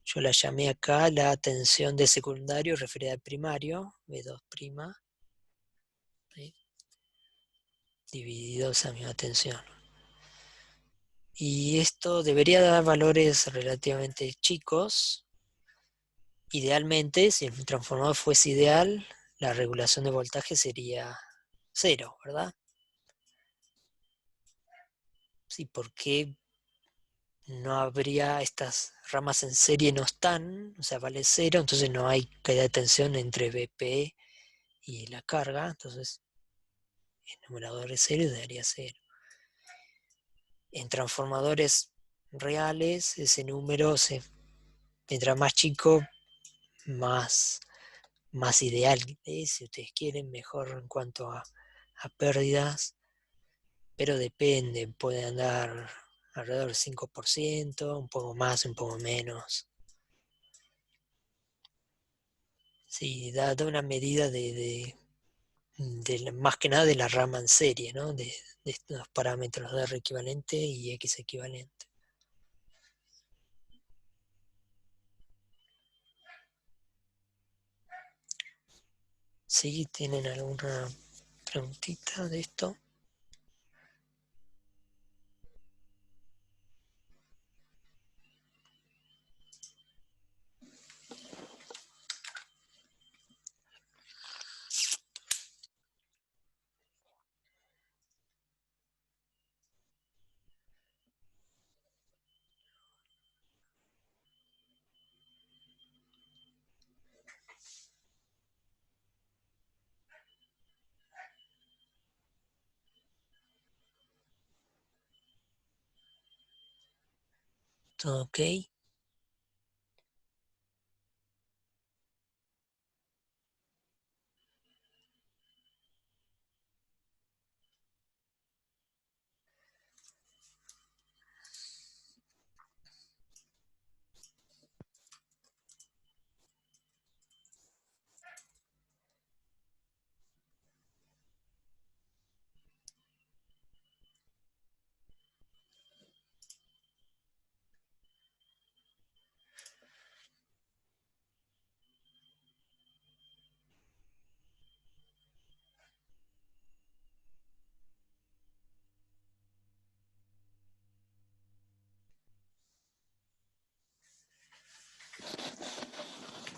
yo la llamé acá la tensión de secundario referida al primario, V2', ¿sí? Dividido esa misma tensión. Y esto debería dar valores relativamente chicos. Idealmente, si el transformador fuese ideal, la regulación de voltaje sería 0, ¿verdad? Sí, porque no habría estas ramas en serie, no están, o sea, vale 0, entonces no hay caída de tensión entre BP y la carga, entonces el numerador es 0 y daría 0. En transformadores reales, ese número, mientras más chico, más ideal, si ustedes quieren, mejor en cuanto a pérdidas, pero depende, puede andar alrededor del 5%, un poco más, un poco menos. Sí, da una medida más que nada de la rama en serie, ¿no? De estos parámetros de R equivalente y X equivalente. ¿Sí? ¿Tienen alguna preguntita de esto? ¿Todo ok?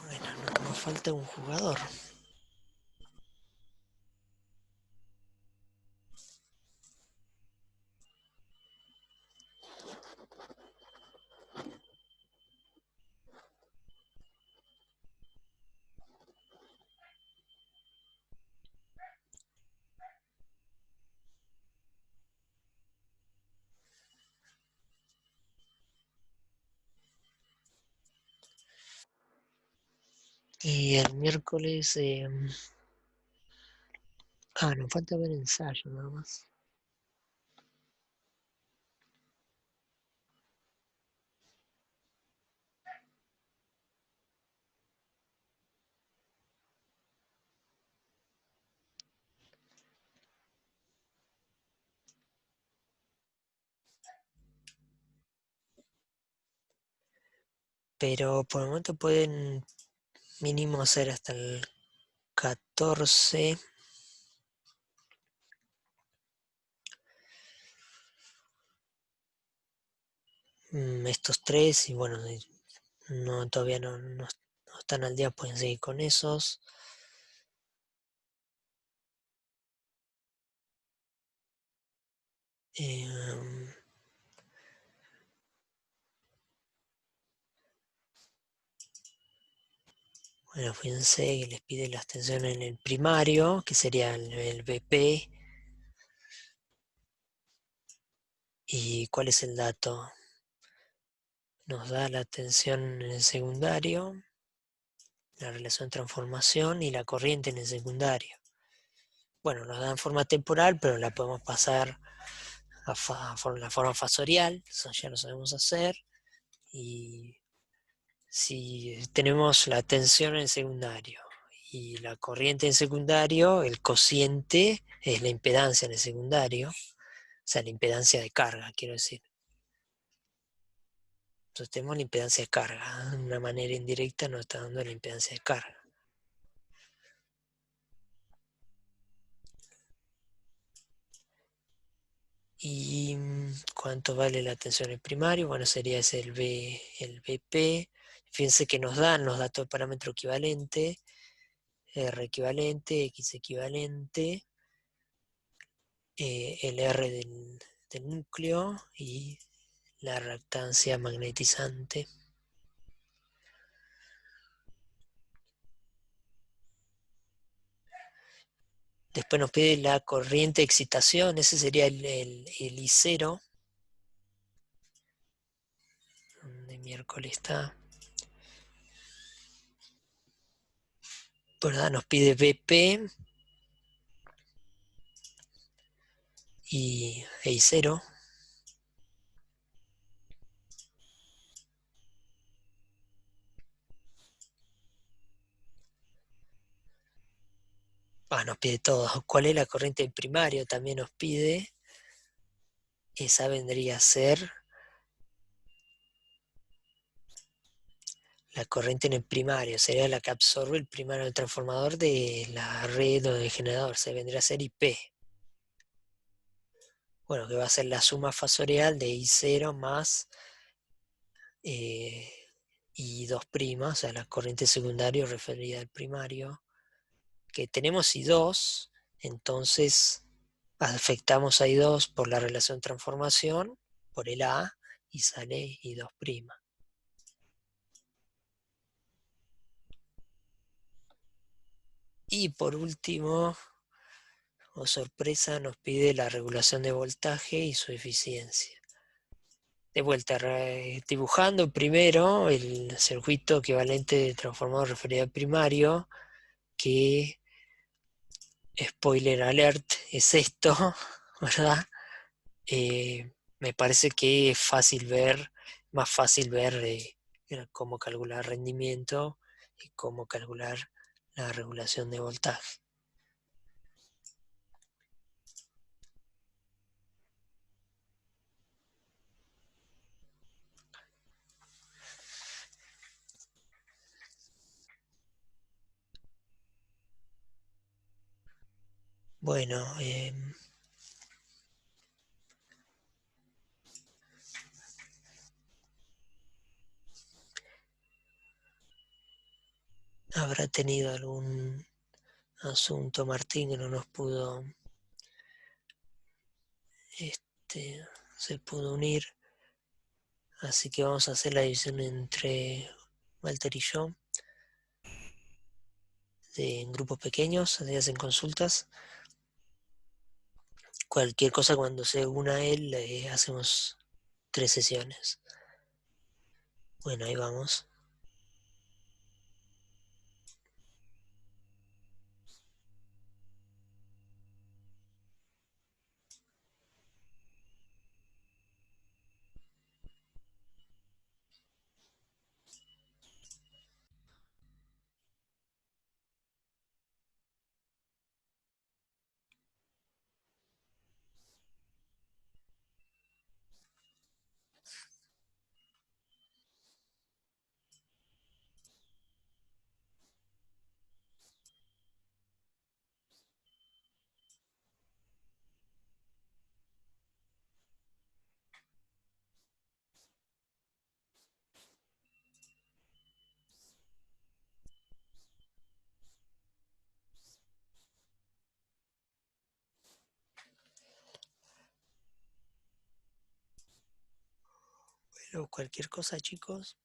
Bueno, nos falta un jugador. Y el miércoles... nos falta ver ensayo nada más. pero por el momento pueden mínimo hacer hasta el 14. Estos tres, y bueno, no, todavía no están al día, pueden seguir con esos. Bueno, fíjense que les pide la extensión en el primario, que sería el BP. ¿Y cuál es el dato? Nos da la tensión en el secundario, la relación de transformación y la corriente en el secundario. Bueno, nos da en forma temporal, pero la podemos pasar a la forma fasorial, eso ya lo sabemos hacer. Y si tenemos la tensión en el secundario y la corriente en el secundario, el cociente es la impedancia en el secundario, o sea, la impedancia de carga, quiero decir. Entonces tenemos la impedancia de carga, de una manera indirecta nos está dando la impedancia de carga. ¿Y cuánto vale la tensión en primario? Bueno, sería ese el BP. Fíjense que nos dan los datos de parámetro equivalente, R equivalente, X equivalente, el R del núcleo y la reactancia magnetizante. Después nos pide la corriente de excitación, ese sería el I0. De miércoles está. ¿Verdad? Nos pide BP y I0. Nos pide todo. ¿Cuál es la corriente en primario? También nos pide. Esa vendría a ser la corriente en el primario. Sería la que absorbe el primario del transformador de la red o del generador. Se vendría a ser IP. Bueno, que va a ser la suma fasorial de I0 más I2', o sea, la corriente secundaria referida al primario. Que tenemos I2, entonces afectamos a I2 por la relación transformación, por el A, y sale I2'. Y por último, o sorpresa, nos pide la regulación de voltaje y su eficiencia. De vuelta, dibujando primero el circuito equivalente de transformador referido al primario, que, spoiler alert, es esto, ¿verdad? Me parece que es más fácil ver cómo calcular rendimiento y cómo calcular la regulación de voltaje. Bueno, habrá tenido algún asunto Martín que no nos pudo, se pudo unir, así que vamos a hacer la división entre Walter y yo en grupos pequeños, se hacen consultas. Cualquier cosa cuando se una él, hacemos 3 sesiones. Bueno, ahí vamos. o cualquier cosa, chicos.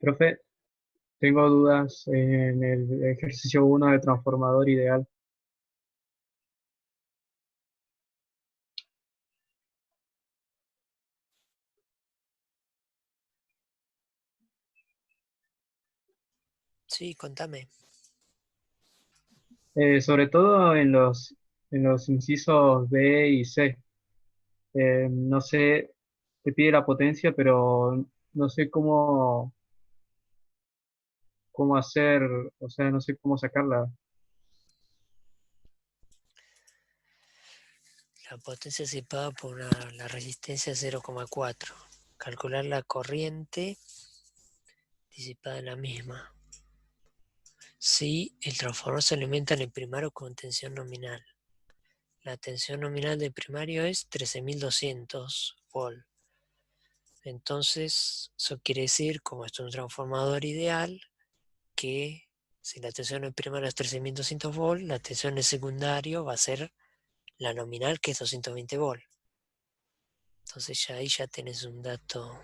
Profe, tengo dudas en el ejercicio 1 de transformador ideal. Sí, contame. Sobre todo en los incisos B y C. No sé, te pide la potencia, pero no sé cómo hacer, o sea, no sé cómo sacarla. La potencia disipada por la resistencia 0,4. Calcular la corriente disipada en la misma. Si el transformador se alimenta en el primario con tensión nominal. La tensión nominal del primario es 13.200 volt. Entonces, eso quiere decir, como esto es un transformador ideal, que si la tensión en primario es 13.200 volt, la tensión en secundario va a ser la nominal, que es 220 volt. Entonces ya ahí ya tenés un dato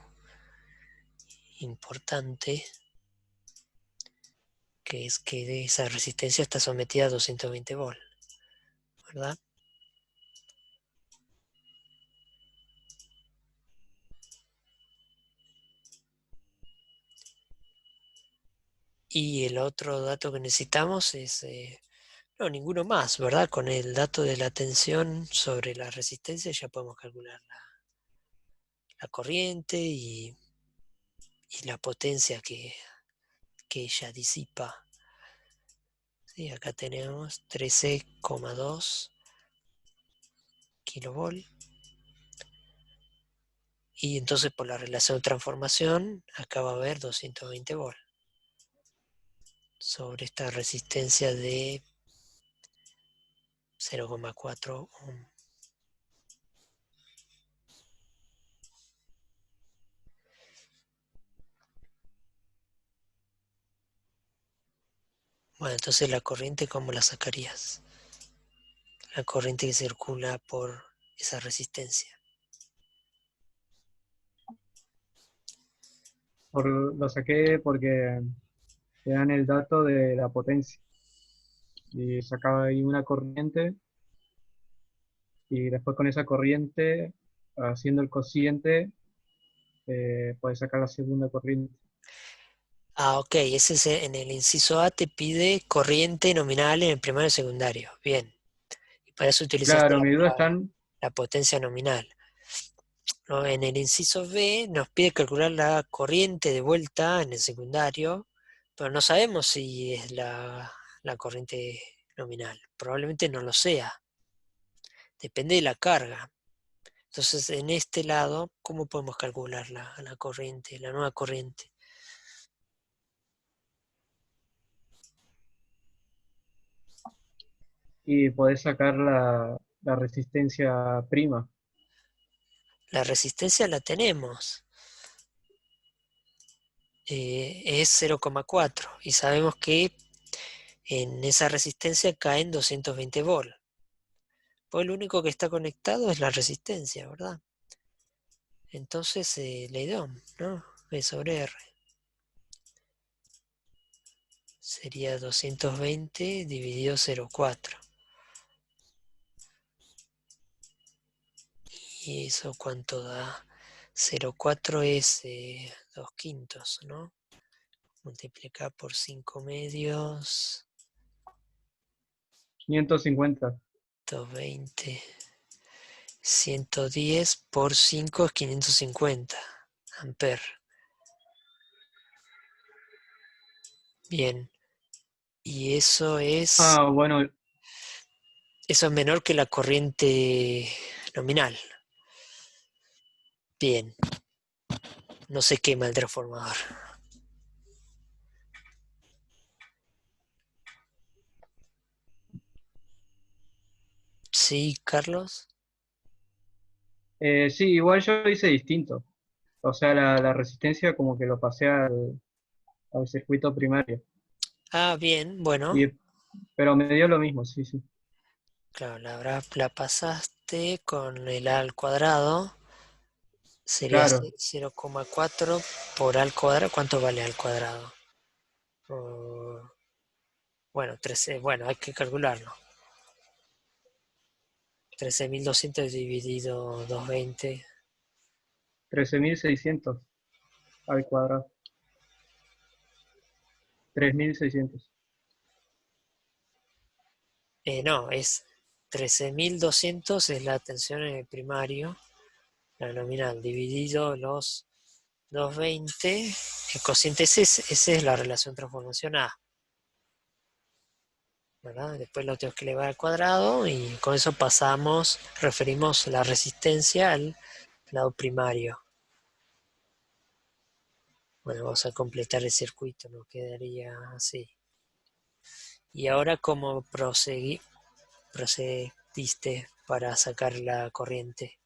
importante, que es que esa resistencia está sometida a 220 volt, ¿verdad? Y el otro dato que necesitamos es, no, ninguno más, ¿verdad? Con el dato de la tensión sobre la resistencia ya podemos calcular la corriente y la potencia que ella disipa. Sí, acá tenemos 13,2 kilovolt. Y entonces por la relación de transformación, acá va a haber 220 volt sobre esta resistencia de 0,4 ohm. Bueno, entonces la corriente, ¿cómo la sacarías? La corriente que circula por esa resistencia. Lo saqué porque te dan el dato de la potencia. Y sacaba ahí una corriente y después con esa corriente, haciendo el cociente, puedes sacar la segunda corriente. Ah, ok, ese es en el inciso A te pide corriente nominal en el primario y secundario. Bien, y para eso utilizaste Claro, mi duda están, la potencia nominal. ¿No? En el inciso B nos pide calcular la corriente de vuelta en el secundario, pero no sabemos si es la corriente nominal. Probablemente no lo sea. Depende de la carga. Entonces, en este lado, ¿cómo podemos calcular la corriente, la nueva corriente? y podés sacar la resistencia prima. La resistencia la tenemos. es 0,4 y sabemos que en esa resistencia caen 220 volts. Pues lo único que está conectado es la resistencia, ¿verdad? Entonces Leidón, ¿no? V sobre R. Sería 220 dividido 0,4. ¿Y eso cuánto da? 0,4 es 2 quintos, ¿no? Multiplicar por 5 medios, 550. 120. 110 por 5 es 550 amperes. Bien. Y eso es Bueno, menor que la corriente nominal. Bien. No se quema el transformador. ¿Sí, Carlos? sí, igual yo hice distinto. O sea, la resistencia como que lo pasé al circuito primario. Ah, bien, bueno. Y, pero me dio lo mismo, sí, sí. Claro, la pasaste con el A al cuadrado. Sería Claro, 0,4 por A al cuadrado. ¿Cuánto vale A al cuadrado? Oh, bueno, 13, bueno, hay que calcularlo. 13.200 dividido 220. 13.600 al cuadrado. 3.600. No, es 13.200 es la tensión en el primario, la nominal, dividido los 220. El cociente esa es la relación transformación A, ¿verdad? Después lo tengo que elevar al cuadrado y con eso referimos la resistencia al lado primario. Bueno, vamos a completar el circuito, nos quedaría así. Y ahora, ¿cómo procediste para sacar la corriente?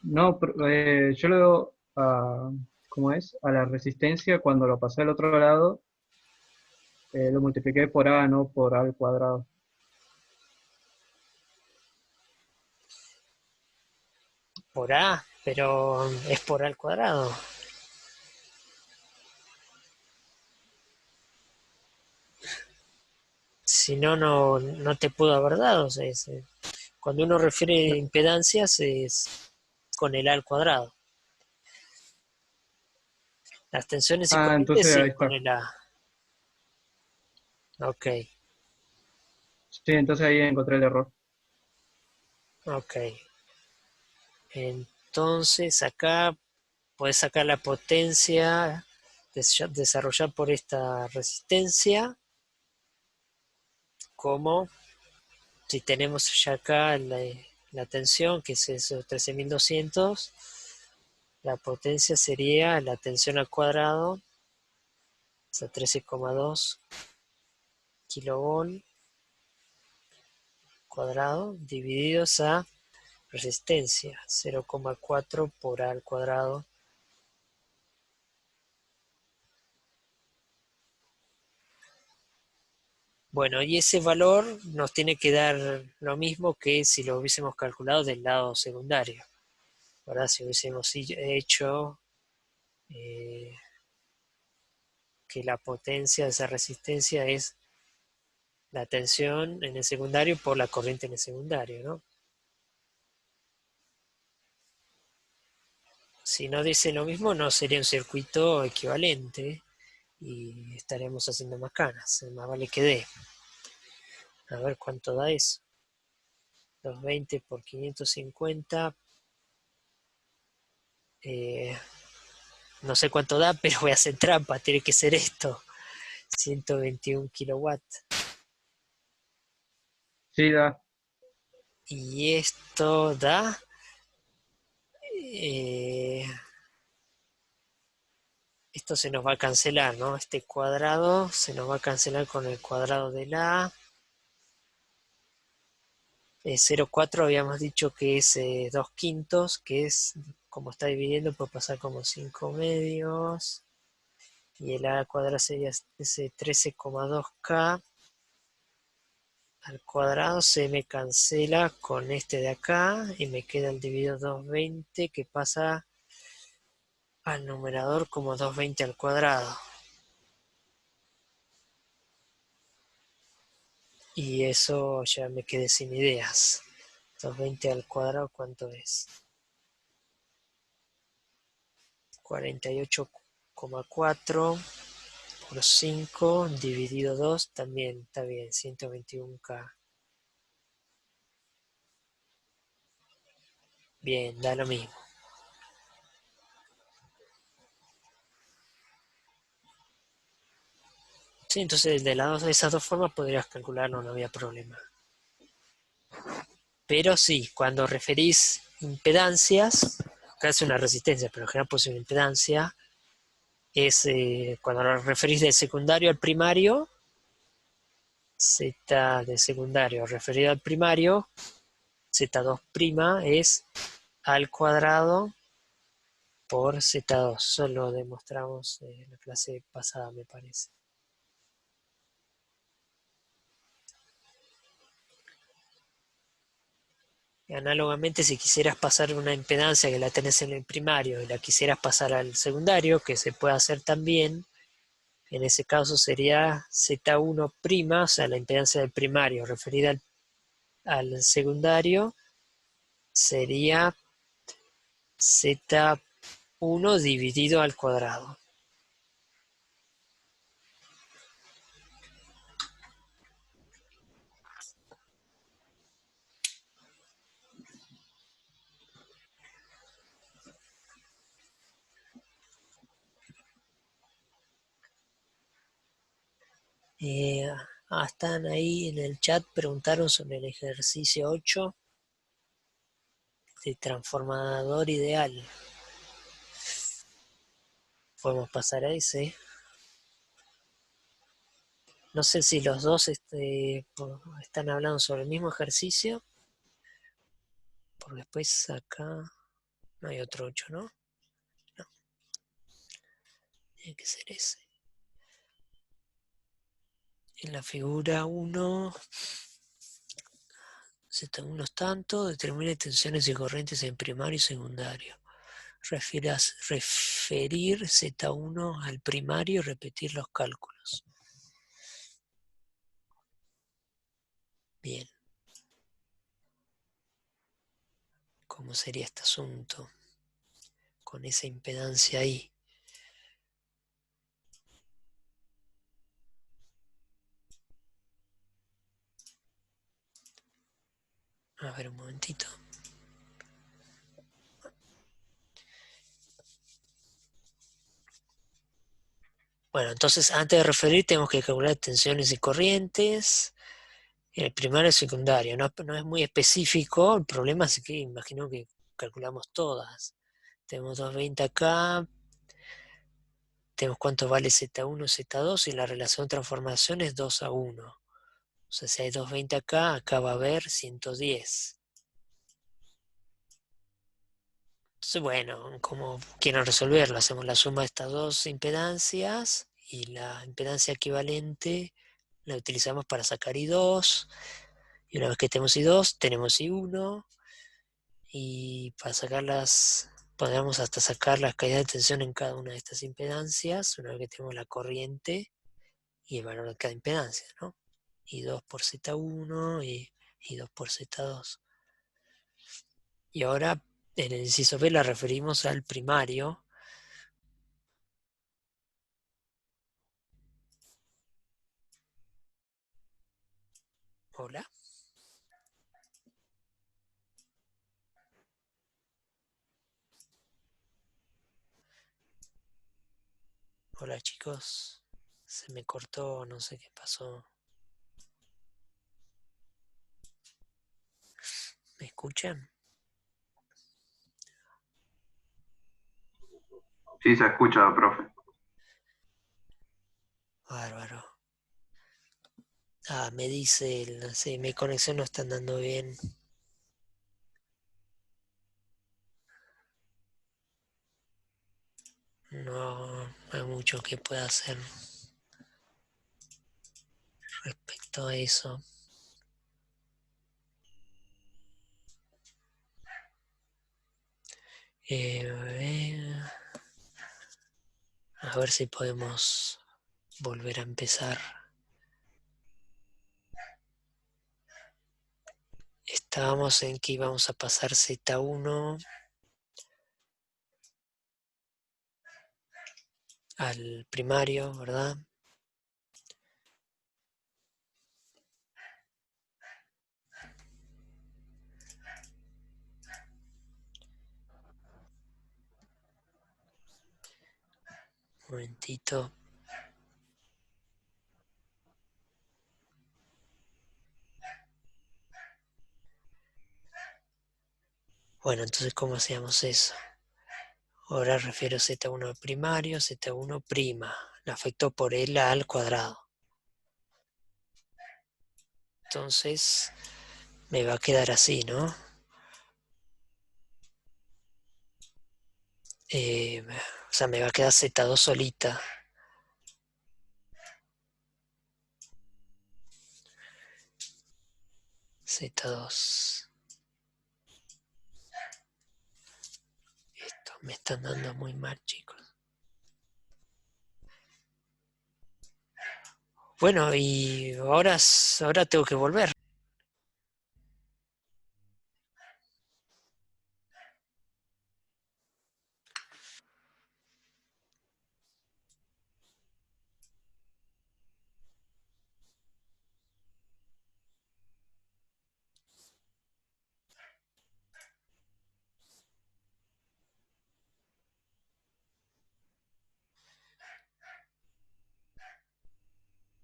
No, yo lo ¿cómo es? A la resistencia cuando lo pasé al otro lado, lo multipliqué por A, no por A al cuadrado. Por A, pero es por A al cuadrado. Si no, no te pudo haber dado. Cuando uno refiere impedancias es con el A al cuadrado. Las tensiones y corrientes Entonces sí ahí es con está. el A. Ok, Sí, entonces ahí encontré el error. ok. Entonces acá puedes sacar la potencia desarrollar por esta resistencia, como si tenemos ya acá la tensión, que es esos 13.200, la potencia sería la tensión al cuadrado, o sea, 13,2 kilovolt cuadrado, divididos a resistencia, 0,4 por A al cuadrado. Bueno, y ese valor nos tiene que dar lo mismo que si lo hubiésemos calculado del lado secundario, ¿verdad? Si hubiésemos hecho que la potencia de esa resistencia es la tensión en el secundario por la corriente en el secundario, ¿no? Si no dice lo mismo, no sería un circuito equivalente y estaríamos haciendo más canas. Más vale que dé. A ver cuánto da eso. 220 por 550. No sé cuánto da, pero voy a hacer trampa. Tiene que ser esto. 121 kilowatts. Sí, da. Y esto da eh, esto se nos va a cancelar, ¿no? Este cuadrado se nos va a cancelar con el cuadrado de la 0,4 habíamos dicho que es 2 quintos, que es, como está dividiendo, puede pasar como 5 medios. Y el a cuadrado sería ese 13,2k al cuadrado, se me cancela con este de acá y me queda el dividido 220 que pasa al numerador como 220 al cuadrado. Y eso ya me quedé sin ideas. 220 al cuadrado, ¿cuánto es? 48,4 por 5 dividido 2 también está bien, 121k. Bien, da lo mismo. Sí, entonces de esas dos formas podrías calcularlo, no había problema. Pero sí, cuando referís impedancias, acá es una resistencia, pero en general puede ser una impedancia, es cuando lo referís del secundario al primario, Z de secundario referido al primario, Z2' es al cuadrado por Z2. Eso lo demostramos en la clase pasada, me parece. Y análogamente, si quisieras pasar una impedancia que la tenés en el primario y la quisieras pasar al secundario, que se puede hacer también, en ese caso sería Z1', o sea, la impedancia del primario referida al secundario, sería Z1 dividido al cuadrado. Están ahí en el chat, preguntaron sobre el ejercicio 8 de transformador ideal. Podemos pasar a ese. No sé si los dos están hablando sobre el mismo ejercicio, porque después acá no hay otro 8, ¿no? No, tiene que ser ese. En la figura 1, Z1 es tanto, determine tensiones y corrientes en primario y secundario. Referir Z1 al primario y repetir los cálculos. Bien. ¿Cómo sería este asunto con esa impedancia ahí? A ver, un momentito. Bueno, entonces antes de referir tenemos que calcular tensiones y corrientes. En el primario y secundario. No es muy específico. El problema es que imagino que calculamos todas. Tenemos 220 acá. Tenemos cuánto vale Z1, Z2 y la relación de transformación es 2:1. O sea, si hay 220 acá va a haber 110. Entonces, bueno, como quieren resolverlo, hacemos la suma de estas dos impedancias y la impedancia equivalente la utilizamos para sacar I2. Y una vez que tenemos I2, tenemos I1. Y para sacarlas, podríamos hasta sacar las caídas de tensión en cada una de estas impedancias, una vez que tenemos la corriente y el valor de cada impedancia, ¿no? I2 por Z1 y I2 por Z2. Y ahora en el inciso B la referimos al primario. Hola. Hola chicos. Se me cortó, no sé qué pasó. ¿Me escuchan? Sí, se escucha, profe. Bárbaro. Me dice sí, mi conexión no está andando bien. No hay mucho que pueda hacer respecto a eso. A ver si podemos volver a empezar. Estábamos en que íbamos a pasar Z1 al primario, ¿verdad? Un momentito. Bueno, entonces, ¿cómo hacíamos eso? Ahora refiero Z1 al primario, Z1 prima. Le afectó por el A al cuadrado. Entonces, me va a quedar así, ¿no? O sea, me va a quedar Z2 solita. Z2. Esto me están dando muy mal, chicos. Bueno, y ahora tengo que volver.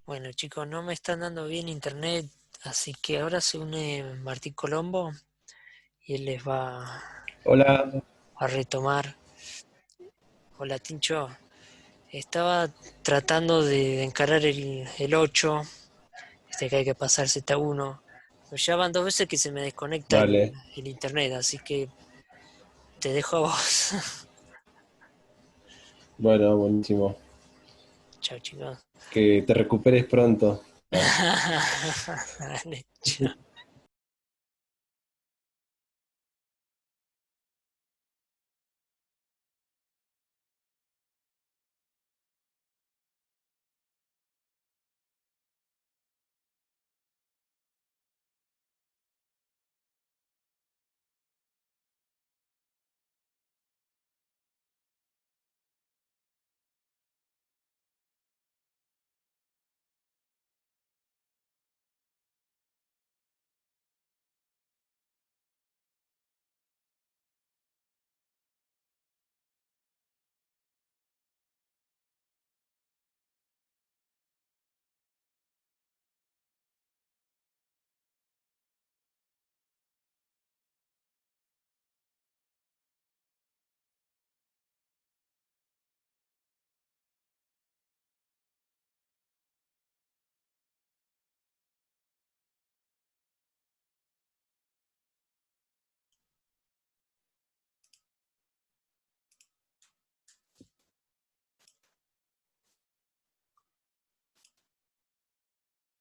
Bueno, chicos, no me están dando bien internet, así que ahora se une Martín Colombo y él les va Hola, a retomar. Hola, Tincho. Estaba tratando de encarar el 8, que hay que pasar Z1. Pero ya van 2 veces que se me desconecta dale. el internet, así que te dejo a vos. Bueno, buenísimo. Chao, chicos. Que te recuperes pronto. Dale, chao.